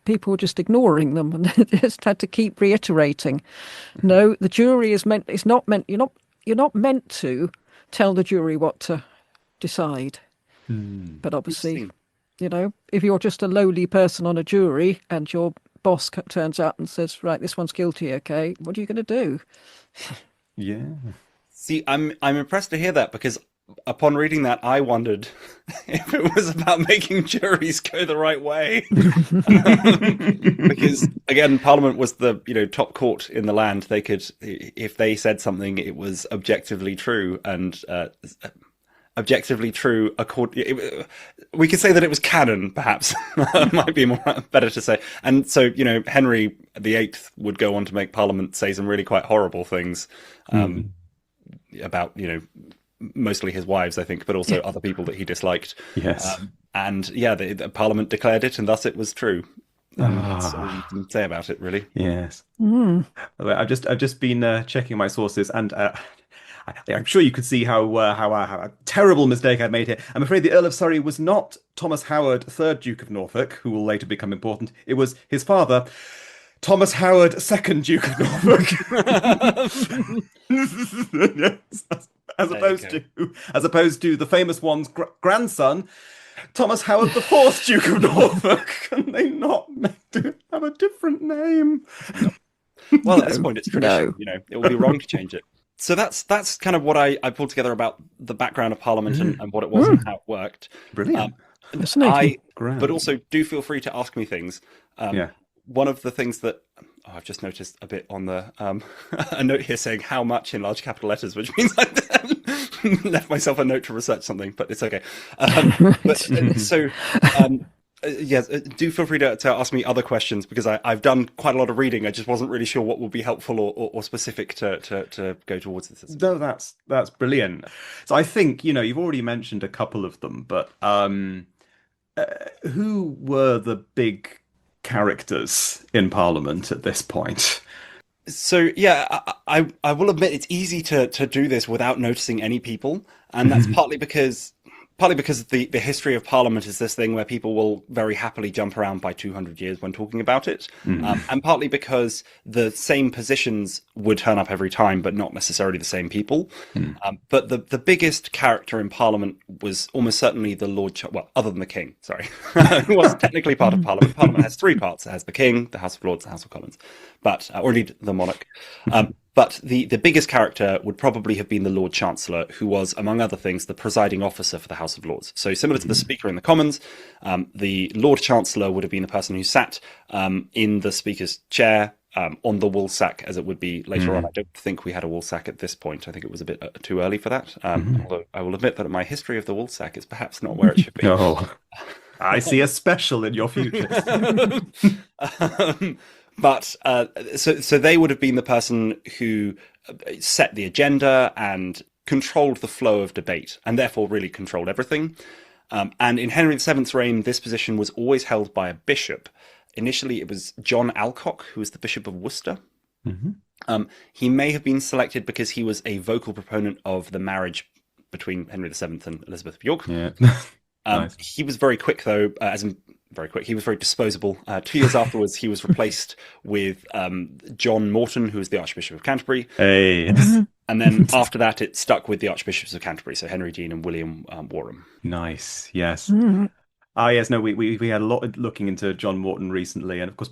people were just ignoring them, and they just had to keep reiterating, no, the jury is meant, it's not meant, you're not meant to tell the jury what to decide. But obviously, if you're just a lowly person on a jury and your boss turns out and says, right, this one's guilty, okay, what are you going to do? Yeah. See, I'm impressed to hear that, because upon reading that, I wondered if it was about making juries go the right way. Because again, Parliament was the top court in the land. They could, if they said something, it was objectively true, and objectively true. We could say that it was canon, perhaps. Might be better to say. And so, Henry VIII would go on to make Parliament say some really quite horrible things about, mostly his wives, I think, but also other people that he disliked. Yes. And yeah, the Parliament declared it, and thus it was true. That's all you can say about it, really. Yes. I've just been checking my sources, and I'm sure you could see how a terrible mistake I'd made here. I'm afraid the Earl of Surrey was not Thomas Howard, 3rd Duke of Norfolk, who will later become important. It was his father, Thomas Howard, 2nd Duke of Norfolk. Yes. As opposed to the famous one's grandson, Thomas Howard, the 4th Duke of Norfolk. Can they not have a different name? Well, at this point, it's tradition. It would be wrong to change it. So that's kind of what I pulled together about the background of Parliament and what it was and how it worked. Brilliant. But also do feel free to ask me things. One of the things that I've just noticed a bit on the a note here saying how much in large capital letters, which means I left myself a note to research something, but it's okay. Yes, do feel free to ask me other questions, because I've done quite a lot of reading. I just wasn't really sure what would be helpful or specific to go towards this. No, that's brilliant. So I think, you've already mentioned a couple of them, but who were the big characters in Parliament at this point? So yeah, I will admit it's easy to do this without noticing any people, and that's partly because the history of Parliament is this thing where people will very happily jump around by 200 years when talking about it, and partly because the same positions would turn up every time, but not necessarily the same people. But the biggest character in Parliament was almost certainly the Lord, other than the King, sorry, who was technically part of Parliament. Parliament has 3 parts. It has the King, the House of Lords, the House of Commons, or indeed the monarch. But the biggest character would probably have been the Lord Chancellor, who was, among other things, the presiding officer for the House of Lords. So similar to the Speaker in the Commons, the Lord Chancellor would have been the person who sat in the Speaker's chair on the woolsack, as it would be later on. I don't think we had a woolsack at this point. I think it was a bit too early for that. Although I will admit that my history of the woolsack is perhaps not where it should be. Oh, I see a special in your future. But so they would have been the person who set the agenda and controlled the flow of debate, and therefore really controlled everything. And in Henry VII's reign, this position was always held by a bishop. Initially, it was John Alcock, who was the Bishop of Worcester. He may have been selected because he was a vocal proponent of the marriage between Henry VII and Elizabeth of York. Yeah. Nice. He was very quick, though, very quick. He was very disposable. 2 years afterwards, he was replaced with John Morton, who was the Archbishop of Canterbury. Hey. And then after that, it stuck with the Archbishops of Canterbury, so Henry Dean and William Warham. Nice, yes. Yes, no, we had a lot looking into John Morton recently, and of course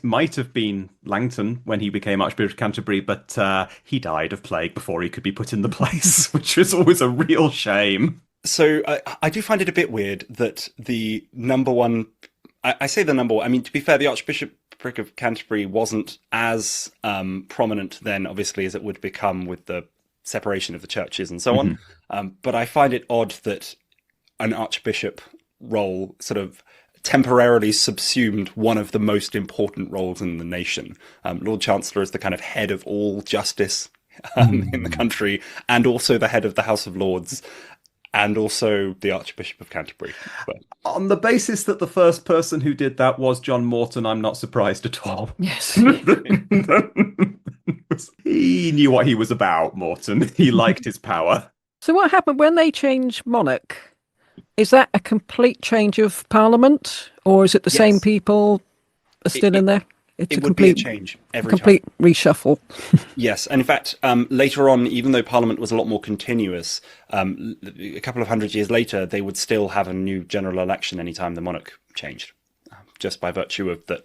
might have been Langton when he became Archbishop of Canterbury, but he died of plague before he could be put in the place, which was always a real shame. So I do find it a bit weird that the number one, I say the number one, I mean, to be fair, the Archbishopric of Canterbury wasn't as prominent then, obviously, as it would become with the separation of the churches and so on. But I find it odd that an archbishop role sort of temporarily subsumed one of the most important roles in the nation. Lord Chancellor is the kind of head of all justice in the country, and also the head of the House of Lords, and also the Archbishop of Canterbury. But on the basis that the first person who did that was John Morton, I'm not surprised at all. Yes. He knew what he was about, Morton. He liked his power. So what happened when they changed monarch? Is that a complete change of Parliament, or is it the same people are still in there? It's It would be a change every time. complete reshuffle. Yes, and in fact, later on, even though Parliament was a lot more continuous, a couple of hundred years later, they would still have a new general election anytime the monarch changed, just by virtue of that.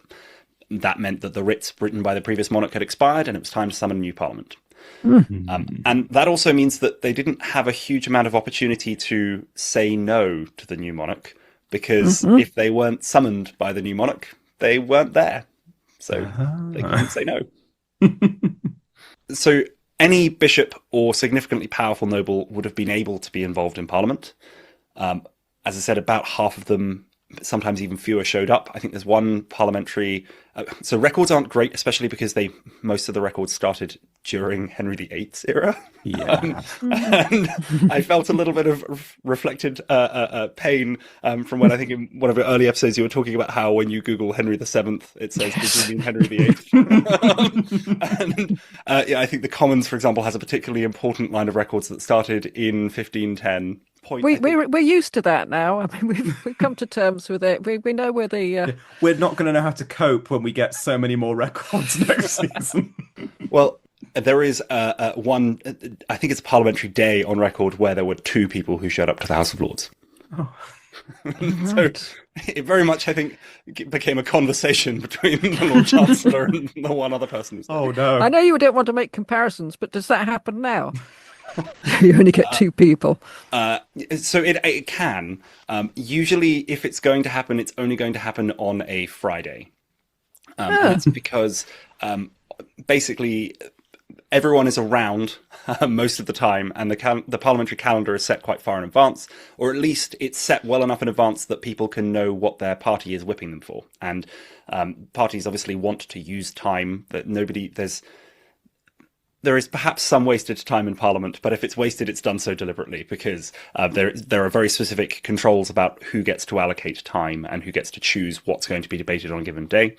That meant that the writs written by the previous monarch had expired, and it was time to summon a new Parliament. And that also means that they didn't have a huge amount of opportunity to say no to the new monarch, because if they weren't summoned by the new monarch, they weren't there. So they couldn't say no. So any bishop or significantly powerful noble would have been able to be involved in Parliament. As I said, about half of them, sometimes even fewer, showed up. I think there's one parliamentary... so records aren't great, especially because most of the records started during Henry VIII's era. Yeah. And I felt a little bit of reflected pain from when I think in one of your early episodes you were talking about how when you Google Henry VII, it says, did you mean Henry VIII? And I think the Commons, for example, has a particularly important line of records that started in 1510. We're used to that now. I mean, we've come to terms with it. We know where the... We're not going to know how to cope when we get so many more records next season. Well, there is one, I think it's a parliamentary day on record where there were 2 people who showed up to the House of Lords. Oh. So it very much, I think, became a conversation between the Lord Chancellor and the one other person. Oh, no. I know you don't want to make comparisons, but does that happen now? You only get 2 people. So it can. Usually, if it's going to happen, it's only going to happen on a Friday. And that's because basically everyone is around most of the time, and the parliamentary calendar is set quite far in advance, or at least it's set well enough in advance that people can know what their party is whipping them for. And parties obviously want to use time that there is perhaps some wasted time in Parliament, but if it's wasted, it's done so deliberately, because there are very specific controls about who gets to allocate time and who gets to choose what's going to be debated on a given day.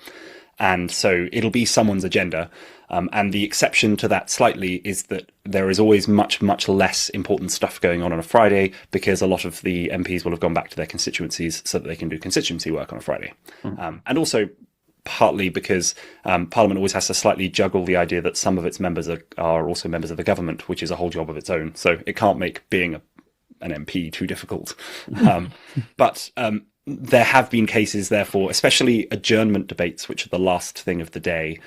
And so it'll be someone's agenda. And the exception to that slightly is that there is always much, much less important stuff going on a Friday, because a lot of the MPs will have gone back to their constituencies so that they can do constituency work on a Friday. And also, partly because Parliament always has to slightly juggle the idea that some of its members are also members of the government, which is a whole job of its own. So it can't make being an MP too difficult. But there have been cases, therefore, especially adjournment debates, which are the last thing of the day,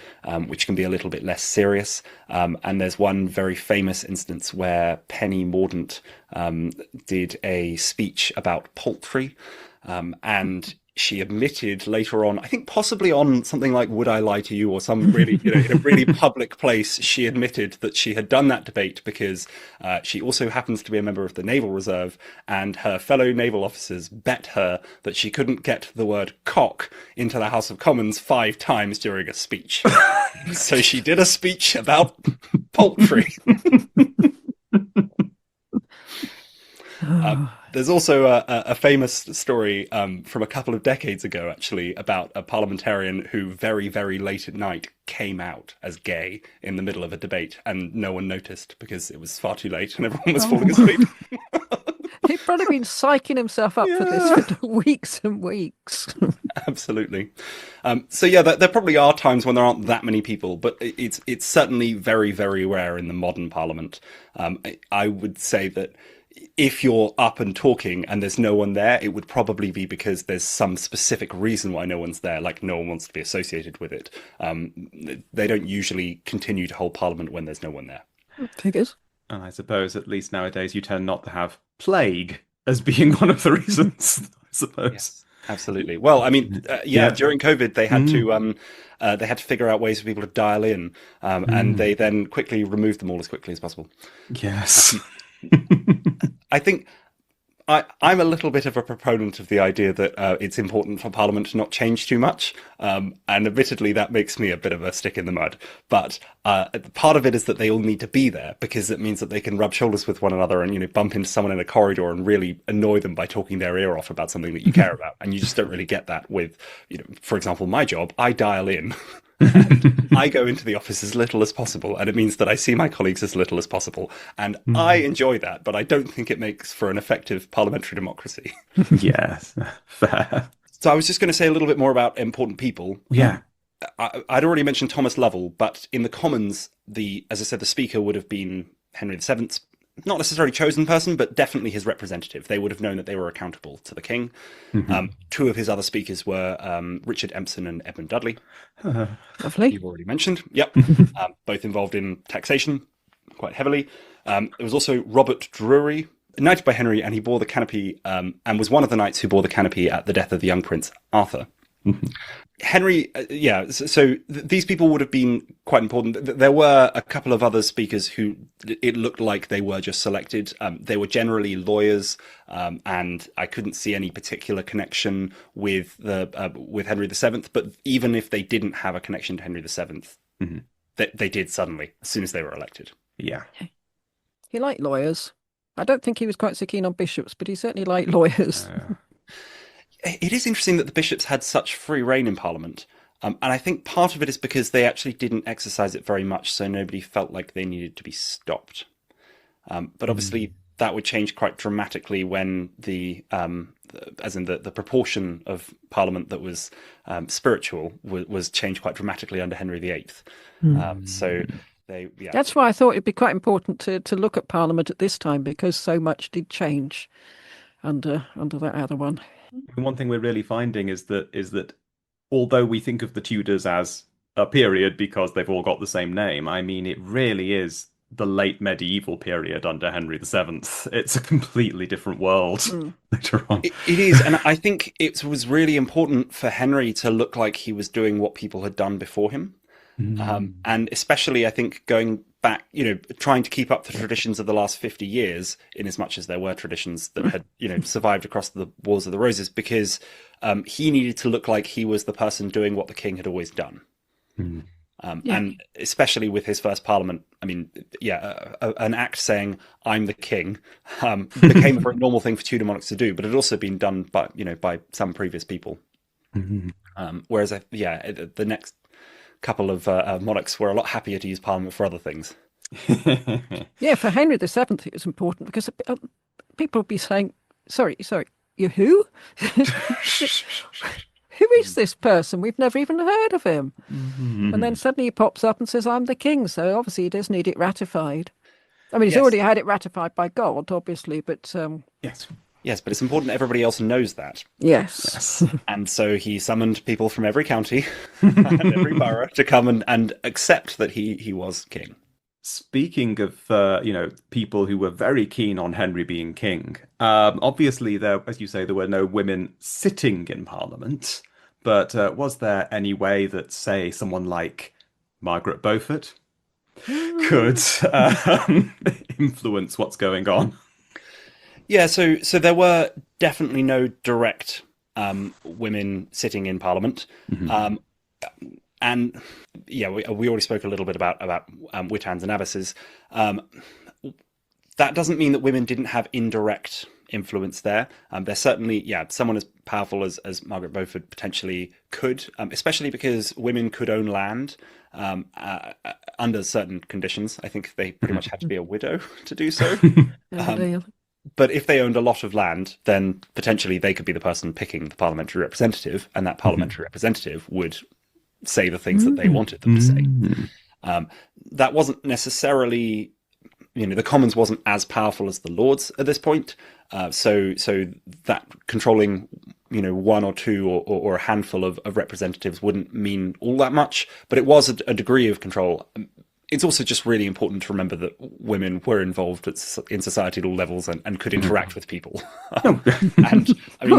which can be a little bit less serious. And there's one very famous instance where Penny Mordaunt did a speech about poultry, and she admitted later on, I think possibly on something like Would I Lie to You, or some really, in a really public place, she admitted that she had done that debate because she also happens to be a member of the Naval Reserve, and her fellow naval officers bet her that she couldn't get the word cock into the House of Commons 5 times during a speech. So she did a speech about poultry. There's also a famous story from a couple of decades ago, actually, about a parliamentarian who very, very late at night came out as gay in the middle of a debate, and no one noticed because it was far too late and everyone was falling asleep. He'd probably been psyching himself up for this for weeks and weeks. Absolutely. So yeah, there probably are times when there aren't that many people, but it's certainly very, very rare in the modern parliament. I would say that if you're up and talking and there's no one there, it would probably be because there's some specific reason why no one's there, like no one wants to be associated with it. They don't usually continue to hold parliament when there's no one there. Figures. And I suppose at least nowadays you tend not to have plague as being one of the reasons, I suppose. Yes, absolutely. Well, I mean, during COVID, they had to figure out ways for people to dial in, and they then quickly removed them all as quickly as possible. Yes. I think I'm a little bit of a proponent of the idea that it's important for Parliament to not change too much. And admittedly, that makes me a bit of a stick in the mud. But part of it is that they all need to be there, because it means that they can rub shoulders with one another and, bump into someone in a corridor and really annoy them by talking their ear off about something that you care about. And you just don't really get that with, for example, my job. I dial in. And I go into the office as little as possible, and it means that I see my colleagues as little as possible, and I enjoy that, but I don't think it makes for an effective parliamentary democracy. Yes, fair. So I was just going to say a little bit more about important people. Yeah. I'd already mentioned Thomas Lovell, but in the Commons, as I said, the Speaker would have been Henry VII, not necessarily chosen person, but definitely his representative. They would have known that they were accountable to the king. Two of his other speakers were Richard Empson and Edmund Dudley. Lovely. You've already mentioned. Yep. Both involved in taxation quite heavily. There was also Robert Drury, knighted by Henry, and he bore the canopy and was one of the knights who bore the canopy at the death of the young Prince Arthur. Henry, so these people would have been quite important. There were a couple of other speakers who it looked like they were just selected. They were generally lawyers, and I couldn't see any particular connection with Henry VII. But even if they didn't have a connection to Henry VII, they did suddenly as soon as they were elected. Yeah. He liked lawyers. I don't think he was quite so keen on bishops, but he certainly liked lawyers. It is interesting that the bishops had such free reign in Parliament. And I think part of it is because they actually didn't exercise it very much, so nobody felt like they needed to be stopped. But obviously that would change quite dramatically when the proportion of Parliament that was spiritual was changed quite dramatically under Henry VIII. That's why I thought it'd be quite important to look at Parliament at this time, because so much did change under that other one. One thing we're really finding is that although we think of the Tudors as a period because they've all got the same name, I mean, it really is the late medieval period under Henry VII. It's a completely different world later on. It is, and I think it was really important for Henry to look like he was doing what people had done before him. And especially, I think, going back, trying to keep up the traditions of the last 50 years, in as much as there were traditions that had, survived across the Wars of the Roses, because he needed to look like he was the person doing what the king had always done. And especially with his first parliament, I mean, an act saying "I'm the king" became a very normal thing for Tudor monarchs to do, but it had also been done by some previous people. Whereas, the next couple of monarchs were a lot happier to use Parliament for other things. For Henry VII, it was important because people would be saying, "Sorry, you who? Who is this person? We've never even heard of him." And then suddenly he pops up and says, "I'm the king." So obviously he does need it ratified. I mean, he's already had it ratified by God, obviously, but Yes, but it's important that everybody else knows that. Yes. And so he summoned people from every county and every borough to come and accept that he was king. Speaking of, people who were very keen on Henry being king, obviously there, as you say, there were no women sitting in Parliament, but was there any way that, say, someone like Margaret Beaufort could influence what's going on? Yeah, so there were definitely no direct women sitting in Parliament. And we already spoke a little bit about witans and abbesses. That doesn't mean that women didn't have indirect influence there. There's certainly, someone as powerful as Margaret Beaufort potentially could, especially because women could own land under certain conditions. I think they pretty much had to be a widow to do so. But if they owned a lot of land, then potentially they could be the person picking the parliamentary representative, and that parliamentary representative would say the things that they wanted them to say. That wasn't necessarily, the Commons wasn't as powerful as the Lords at this point. So that controlling, one or two or a handful of representatives wouldn't mean all that much, but it was a degree of control. It's also just really important to remember that women were involved in society at all levels and could interact with people. And I mean,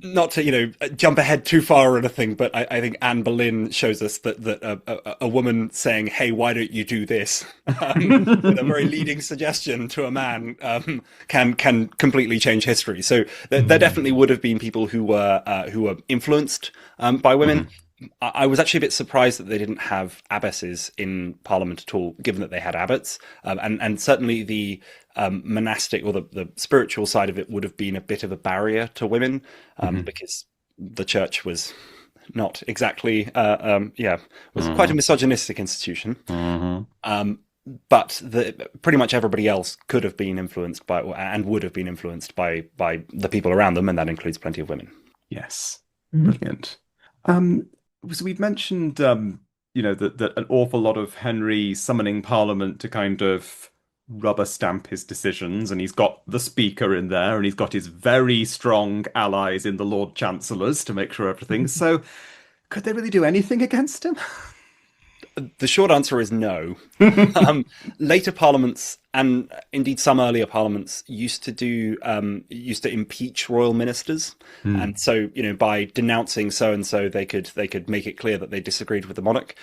not to jump ahead too far or anything, but I think Anne Boleyn shows us that a woman saying, "Hey, why don't you do this?" with a very leading suggestion to a man can completely change history. So there definitely would have been people who were influenced by women. I was actually a bit surprised that they didn't have abbesses in Parliament at all, given that they had abbots. And certainly the monastic or the spiritual side of it would have been a bit of a barrier to women, because the church was not exactly, was quite a misogynistic institution. but pretty much everybody else could have been influenced by, and would have been influenced by the people around them, and that includes plenty of women. Yes. Brilliant. So we've mentioned, that an awful lot of Henry summoning Parliament to kind of rubber stamp his decisions, and he's got the Speaker in there, and he's got his very strong allies in the Lord Chancellors to make sure everything. So could they really do anything against him? The short answer is no. Later parliaments, and indeed some earlier parliaments, used to impeach royal ministers, and so by denouncing so and so, they could make it clear that they disagreed with the monarch.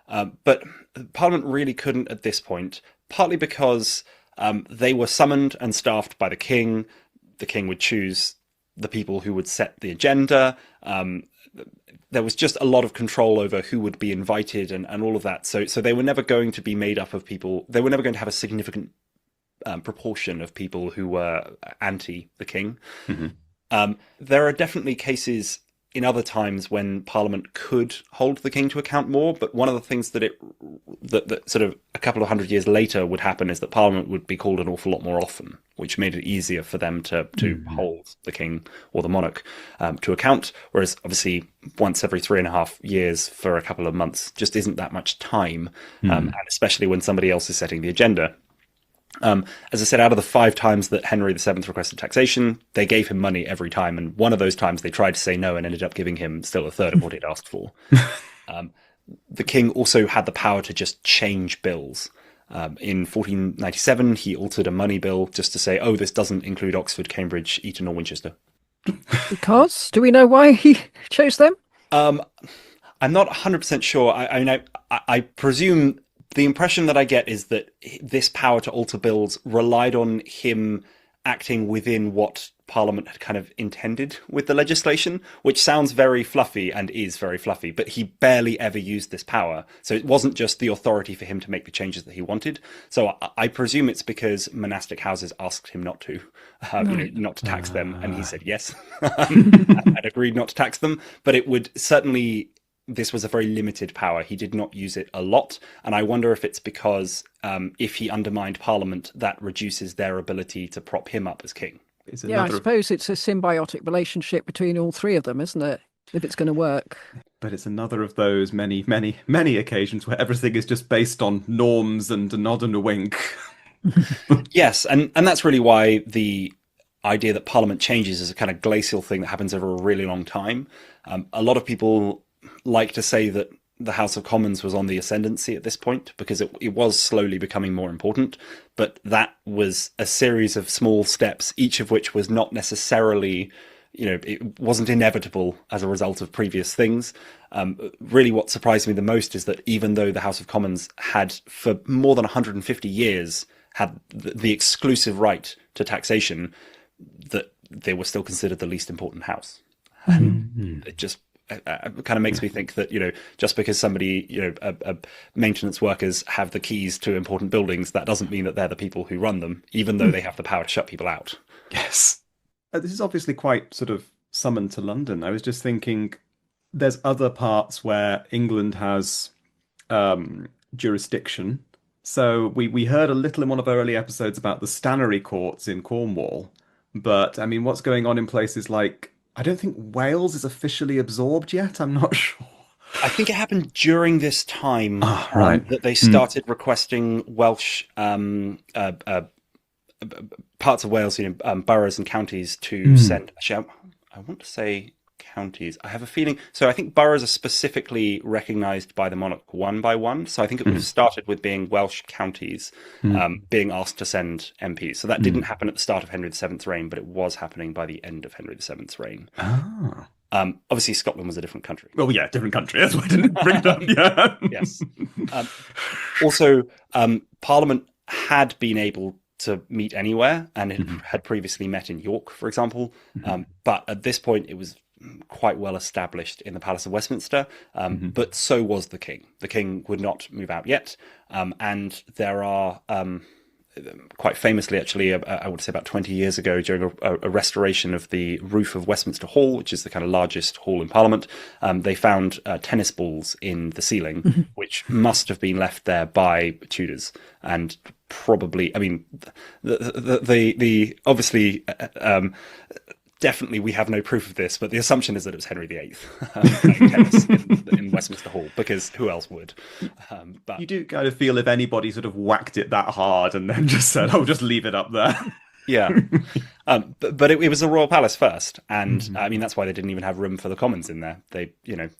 But Parliament really couldn't at this point, partly because they were summoned and staffed by the king. The king would choose the people who would set the agenda. There was just a lot of control over who would be invited and all of that. So they were never going to be made up of people. They were never going to have a significant proportion of people who were anti the king. There are definitely cases in other times when Parliament could hold the king to account more, but one of the things that sort of a couple of hundred years later would happen is that Parliament would be called an awful lot more often, which made it easier for them to hold the king or the monarch to account, whereas obviously once every 3.5 years for a couple of months just isn't that much time, and especially when somebody else is setting the agenda. As I said, out of the 5 times that Henry VII requested taxation, they gave him money every time, and one of those times they tried to say no and ended up giving him still a third of what he'd asked for. The king also had the power to just change bills. In 1497, he altered a money bill just to say, oh, this doesn't include Oxford, Cambridge, Eton or Winchester. Because? Do we know why he chose them? I'm not 100% sure. I presume the impression that I get is that this power to alter bills relied on him acting within what Parliament had kind of intended with the legislation, which sounds very fluffy and is very fluffy, but he barely ever used this power. So it wasn't just the authority for him to make the changes that he wanted. So I presume it's because monastic houses asked him not to, not to tax them, and he said yes, and agreed not to tax them. But it would certainly... This was a very limited power. He did not use it a lot. And I wonder if it's because if he undermined Parliament, that reduces their ability to prop him up as king. Yeah, I suppose it's a symbiotic relationship between all 3 of them, isn't it? If it's going to work. But it's another of those many, many, many occasions where everything is just based on norms and a nod and a wink. Yes, and that's really why the idea that Parliament changes is a kind of glacial thing that happens over a really long time. A lot of people like to say that the House of Commons was on the ascendancy at this point because it was slowly becoming more important, but that was a series of small steps, each of which was not necessarily, it wasn't inevitable as a result of previous things. Really what surprised me the most is that even though the House of Commons had for more than 150 years had the exclusive right to taxation, that they were still considered the least important house. And it just kind of makes me think that, just because somebody, maintenance workers have the keys to important buildings, that doesn't mean that they're the people who run them, even though they have the power to shut people out. Yes. This is obviously quite sort of summoned to London. I was just thinking there's other parts where England has jurisdiction. So we heard a little in one of our early episodes about the Stannery courts in Cornwall. But, I mean, what's going on in places like... I don't think Wales is officially absorbed yet. I'm not sure. I think it happened during this time that they started requesting Welsh parts of Wales, boroughs and counties to send. Actually, I want to say counties. I have a feeling. So I think boroughs are specifically recognised by the monarch one by one. So I think it would have started with being Welsh counties being asked to send MPs. So that didn't happen at the start of Henry VII's reign, but it was happening by the end of Henry VII's reign. Obviously, Scotland was a different country. Well, yeah, different country. That's why I didn't bring it up. Yeah. Yes. Also, Parliament had been able to meet anywhere and had previously met in York, for example. But at this point, it was quite well established in the Palace of Westminster, but so was the king. The king would not move out yet, and there are quite famously, actually, I would say about 20 years ago, during a restoration of the roof of Westminster Hall, which is the kind of largest hall in Parliament, they found tennis balls in the ceiling, which must have been left there by Tudors, and probably, I mean, the obviously. Definitely, we have no proof of this, but the assumption is that it was Henry VIII playing tennis in Westminster Hall, because who else would? But You do kind of feel if anybody sort of whacked it that hard and then just said, "Oh, just leave it up there." yeah, but it was a royal palace first, and I mean that's why they didn't even have room for the Commons in there. They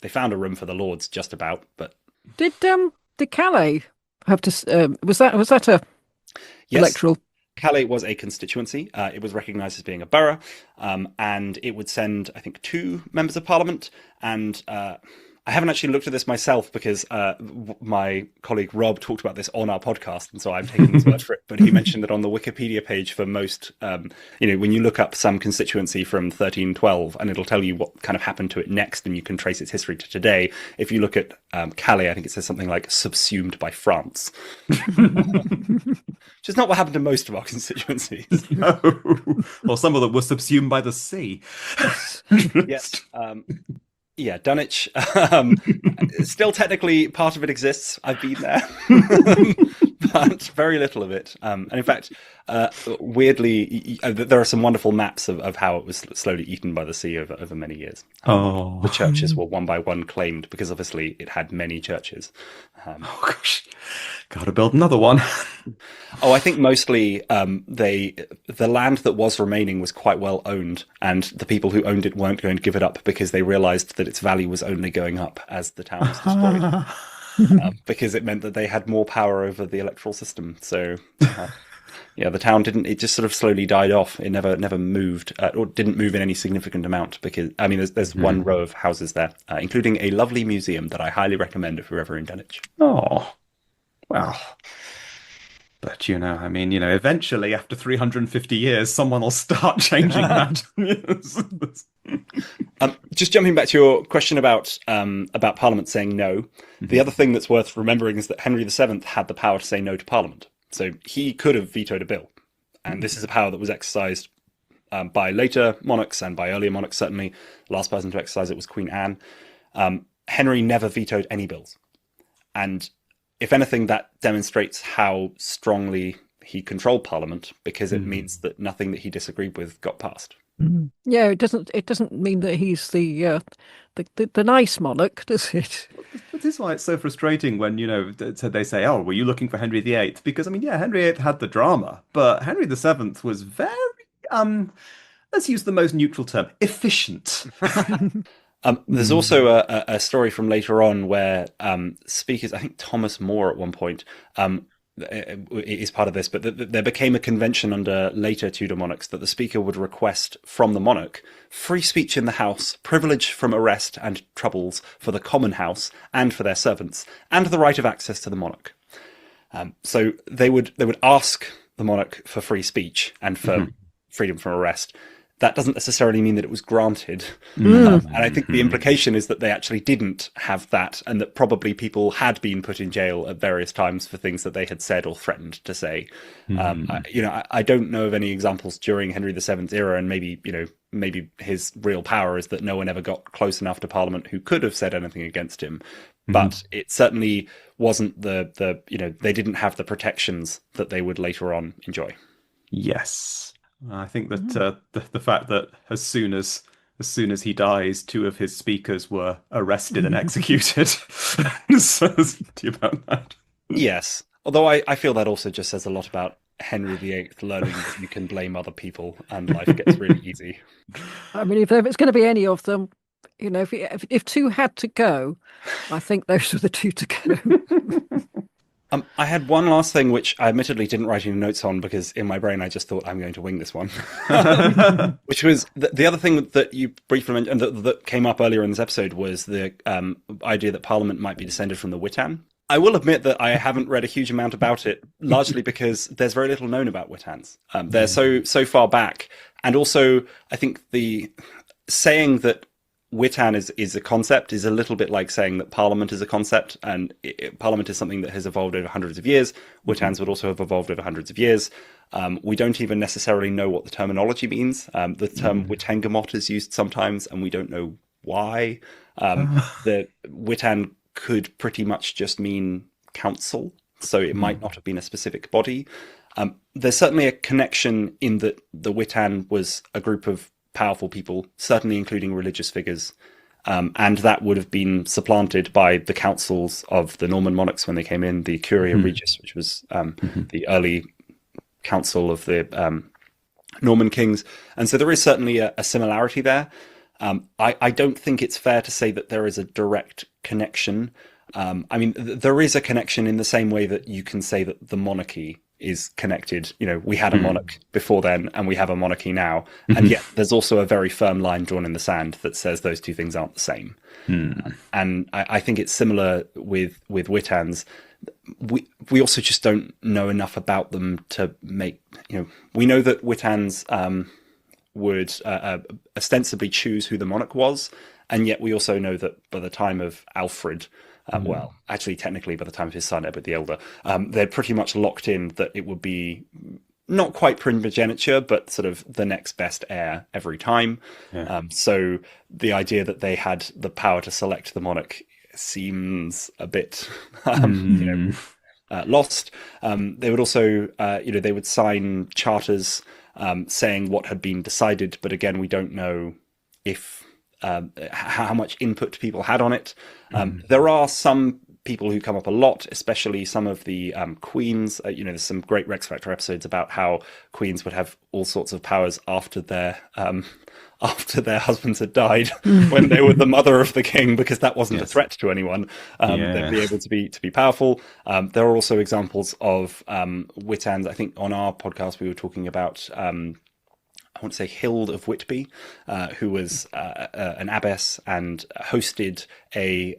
found a room for the Lords just about, but Did Calais have to? Was that a yes. electoral? Calais was a constituency. It was recognised as being a borough, and it would send, I think, 2 members of parliament. And I haven't actually looked at this myself because my colleague Rob talked about this on our podcast, and so I'm taking his word for it. But he mentioned that on the Wikipedia page for most, when you look up some constituency from 1312, and it'll tell you what kind of happened to it next, and you can trace its history to today. If you look at Calais, I think it says something like subsumed by France. Which is not what happened to most of our constituencies. No. Well, some of them were subsumed by the sea. Yes. Yeah, Dunwich. Still technically part of it exists. I've been there. But very little of it. And in fact, weirdly, there are some wonderful maps of how it was slowly eaten by the sea over many years. The churches were one by one claimed, because obviously it had many churches. Oh gosh, gotta build another one. I think mostly the land that was remaining was quite well owned, and the people who owned it weren't going to give it up because they realised that its value was only going up as the town was destroyed. Because it meant that they had more power over the electoral system. So, the town didn't. It just sort of slowly died off. It never moved, or didn't move in any significant amount. Because I mean, there's one row of houses there, including a lovely museum that I highly recommend if you're ever in Dunwich. Oh, well. But I mean, eventually, after 350 years, someone will start changing that. Just jumping back to your question about Parliament saying no, the other thing that's worth remembering is that Henry VII had the power to say no to Parliament. So he could have vetoed a bill. And this is a power that was exercised by later monarchs and by earlier monarchs, certainly. The last person to exercise it was Queen Anne. Henry never vetoed any bills. And if anything, that demonstrates how strongly he controlled Parliament, because it means that nothing that he disagreed with got passed. Yeah, it doesn't mean that he's the nice monarch, does it? This is why it's so frustrating when, they say, "Oh, were you looking for Henry VIII?" Because, I mean, yeah, Henry VIII had the drama, but Henry VII was very, let's use the most neutral term, efficient. There's also a story from later on where speakers, I think Thomas More at one point, is part of this, but there became a convention under later Tudor monarchs that the speaker would request from the monarch free speech in the house, privilege from arrest and troubles for the common house and for their servants, and the right of access to the monarch. So they would ask the monarch for free speech and for freedom from arrest. That doesn't necessarily mean that it was granted. And I think the implication is that they actually didn't have that, and that probably people had been put in jail at various times for things that they had said or threatened to say. I don't know of any examples during Henry VII's era, and maybe his real power is that no one ever got close enough to Parliament who could have said anything against him. But it certainly wasn't they didn't have the protections that they would later on enjoy. Yes. I think that the fact that as soon as he dies, 2 of his speakers were arrested and executed says to you about that. Yes, although I feel that also just says a lot about Henry VIII learning that you can blame other people and life gets really easy. I mean, if it's going to be any of them, if 2 had to go, I think those were the 2 to go. I had one last thing, which I admittedly didn't write any notes on because in my brain I just thought I'm going to wing this one. Which was the other thing that you briefly mentioned and that came up earlier in this episode was the idea that Parliament might be descended from the Witan. I will admit that I haven't read a huge amount about it, largely because there's very little known about Witans. They're so far back. And also, I think the saying that Witan is a concept is a little bit like saying that Parliament is a concept, and Parliament is something that has evolved over hundreds of years. Witans would also have evolved over hundreds of years. We don't even necessarily know what the terminology means. The term Witengamot is used sometimes, and we don't know why. The Witan could pretty much just mean council, so it might not have been a specific body. There's certainly a connection in that the Witan was a group of powerful people, certainly including religious figures, and that would have been supplanted by the councils of the Norman monarchs when they came in, the Curia Regis, which was the early council of the Norman kings. And so there is certainly a similarity there. I don't think it's fair to say that there is a direct connection. I mean, there is a connection in the same way that you can say that the monarchy is connected. You know, we had a monarch before then and we have a monarchy now. And yet there's also a very firm line drawn in the sand that says those two things aren't the same. And I think it's similar with Witans. We also just don't know enough about them to make, we know that Witans would ostensibly choose who the monarch was. And yet we also know that by the time of Alfred, well, actually, technically, by the time of his son, Edward the Elder, they're pretty much locked in that it would be not quite primogeniture, but sort of the next best heir every time. So the idea that they had the power to select the monarch seems a bit, lost. They would also, they would sign charters saying what had been decided, but again, we don't know if how much input people had on it. There are some people who come up a lot, especially some of the queens. There's some great Rex Factor episodes about how queens would have all sorts of powers after their husbands had died when they were the mother of the king, because that wasn't a threat to anyone. They'd be able to be powerful. There are also examples of Witans. I think on our podcast we were talking about I want to say Hild of Whitby, who was an abbess and hosted a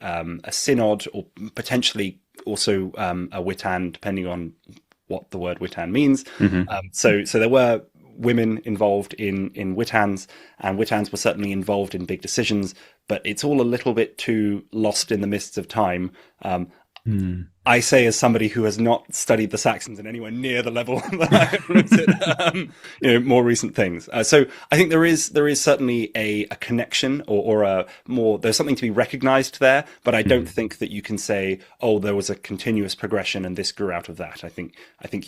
synod, or potentially also a Witan, depending on what the word Witan means. So there were women involved in Witans, and Witans were certainly involved in big decisions, but it's all a little bit too lost in the mists of time. I say, as somebody who has not studied the Saxons in anywhere near the level that I have looked at, more recent things. So I think there is certainly a connection, or a more, there's something to be recognized there, but I don't think that you can say, oh, there was a continuous progression and this grew out of that. I think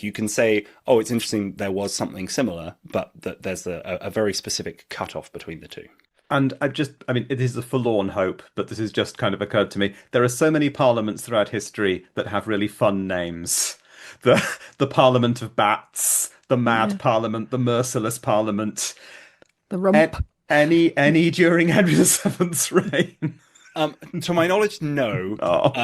you can say, oh, it's interesting, there was something similar, but that there's a very specific cutoff between the two. And it is a forlorn hope, but this has just kind of occurred to me. There are so many parliaments throughout history that have really fun names. The Parliament of Bats, the Mad Parliament, the Merciless Parliament. The Rump. Any during Henry VII's reign. To my knowledge, no.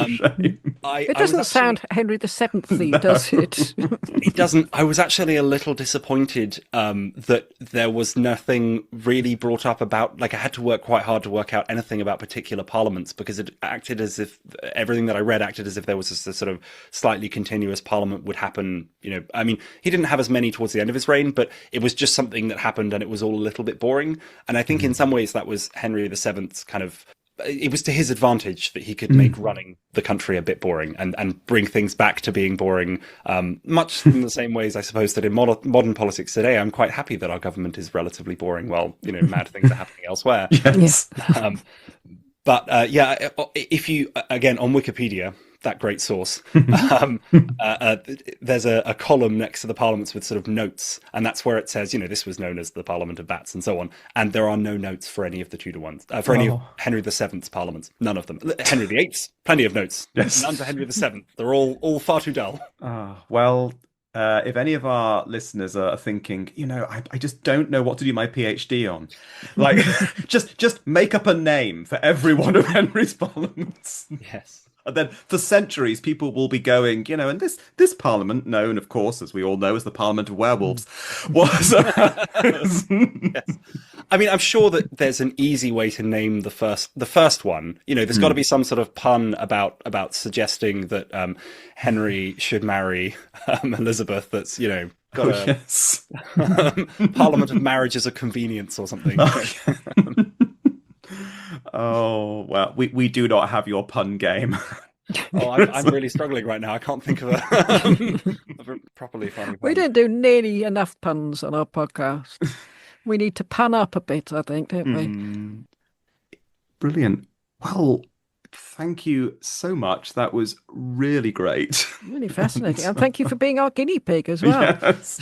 Shame. It doesn't sound Henry VII-y, does it? It doesn't. I was actually a little disappointed that there was nothing really brought up about, I had to work quite hard to work out anything about particular parliaments, because it acted as if everything that I read acted as if there was a sort of slightly continuous parliament would happen. I mean, he didn't have as many towards the end of his reign, but it was just something that happened and it was all a little bit boring. And I think in some ways that was Henry VII's kind of, it was to his advantage that he could make running the country a bit boring and bring things back to being boring, much in the same ways, I suppose, that in modern politics today, I'm quite happy that our government is relatively boring while, mad things are happening elsewhere. Yes. But if you, again, on Wikipedia, that great source, there's a column next to the parliaments with sort of notes, and that's where it says, this was known as the Parliament of Bats and so on, and there are no notes for any of the Tudor ones, for any of Henry VII's parliaments, none of them. Henry VIII's, plenty of notes, none for Henry VII. They're all far too dull. Well, if any of our listeners are thinking, I just don't know what to do my PhD on, just make up a name for every one of Henry's parliaments. Yes. And then for centuries, people will be going, and this parliament, known, of course, as we all know, as the Parliament of Werewolves, was... Yes. I mean, I'm sure that there's an easy way to name the first one. There's got to be some sort of pun about suggesting that Henry should marry Elizabeth. That's got yes. Parliament of Marriage as a convenience or something. we do not have your pun game. Oh, I'm really struggling right now. I can't think of of a properly funny pun. We don't do nearly enough puns on our podcast. We need to pun up a bit, I think, don't we? Brilliant. Well, thank you so much. That was really great. Really fascinating. And thank you for being our guinea pig as well. Yes.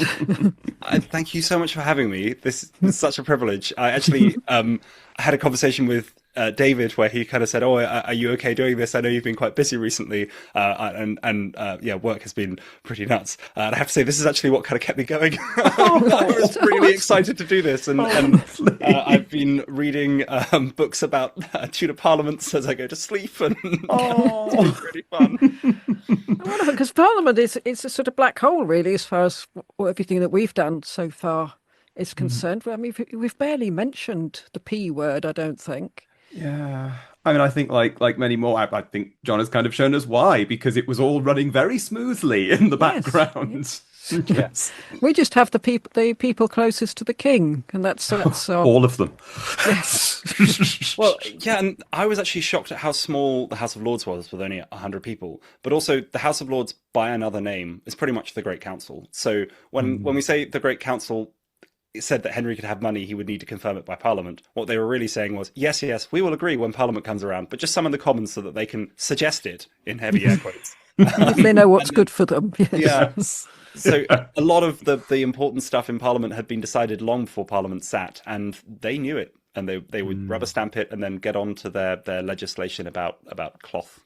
Thank you so much for having me. This is such a privilege. I actually had a conversation with David where he kind of said, "Oh, are you okay doing this? I know you've been quite busy recently, and work has been pretty nuts." And I have to say, this is actually what kind of kept me going. I was really excited to do this, and I've been reading books about Tudor parliaments as I go to sleep, and it's been really fun. Wonderful, because Parliament is a sort of black hole, really, as far as everything that we've done so far is concerned. I mean, we've barely mentioned the P word, I don't think. Yeah. I mean, I think like many more, I think John has kind of shown us why, because it was all running very smoothly in the background. Yes. We just have the people closest to the king, and that's all of them. Yes. Well, yeah, and I was actually shocked at how small the House of Lords was, with only 100 people. But also, the House of Lords, by another name, is pretty much the Great Council. So when we say the Great Council said that Henry could have money, he would need to confirm it by Parliament. What they were really saying was, yes, we will agree when Parliament comes around, but just summon the Commons so that they can suggest it, in heavy air quotes. If they know what's good for them. Yes. So a lot of the important stuff in Parliament had been decided long before Parliament sat, and they knew it, and they would rubber stamp it and then get on to their legislation about cloth.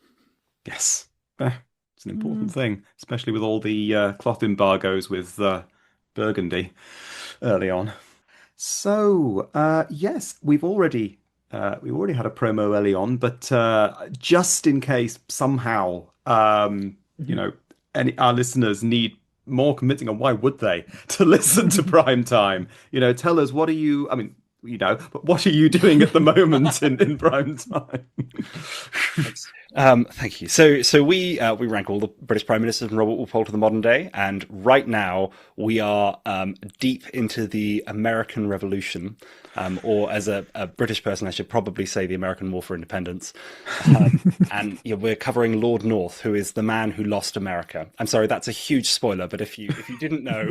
Yes. It's an important thing, especially with all the cloth embargoes with Burgundy early on. So yes, we've already had a promo early on, but just in case somehow our listeners need more committing, and why would they, to listen to Prime Time? Tell us, what are you, but what are you doing at the moment in Prime Time? Thank you. So we rank all the British Prime Ministers from Robert Walpole to the modern day, and right now we are deep into the American Revolution, or as a British person, I should probably say the American War for Independence. And we're covering Lord North, who is the man who lost America. I'm sorry, that's a huge spoiler, but if you didn't know,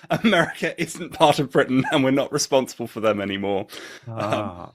America isn't part of Britain, and we're not responsible for them anymore.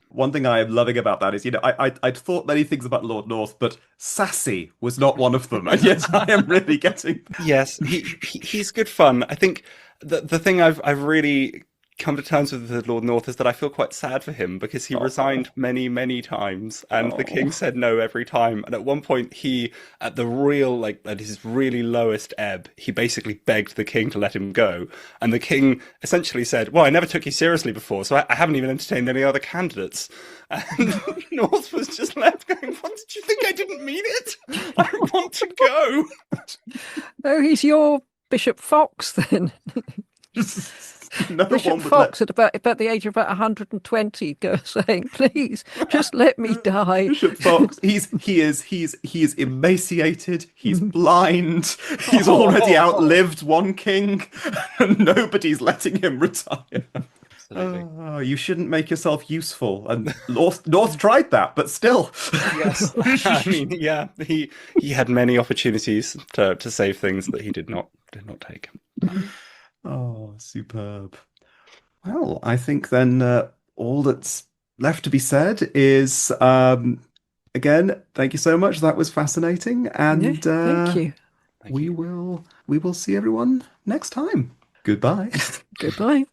One thing I am loving about that is, I'd thought many things about Lord North, but sassy was not one of them, and yet I am really getting. Yes, he's good fun. I think the thing I've really come to terms with Lord North is that I feel quite sad for him, because he resigned many times, and the king said no every time. And at one point, he, at his really lowest ebb, he basically begged the king to let him go. And the king essentially said, "Well, I never took you seriously before, so I haven't even entertained any other candidates." And North was just left going, "What, did you think I didn't mean it? I want to go." Oh, he's your Bishop Fox then. Bishop Fox at about the age of about 120 goes saying, "Please, just let me die." Bishop Fox, he is emaciated, he's blind, he's already outlived one king, and nobody's letting him retire. Oh, you shouldn't make yourself useful. And North tried that, but still. Yes. I mean, yeah, he had many opportunities to save things that he did not take. Oh, superb. Well, I think then all that's left to be said is, again, thank you so much. That was fascinating. And thank you. We will see everyone next time. Goodbye. Goodbye.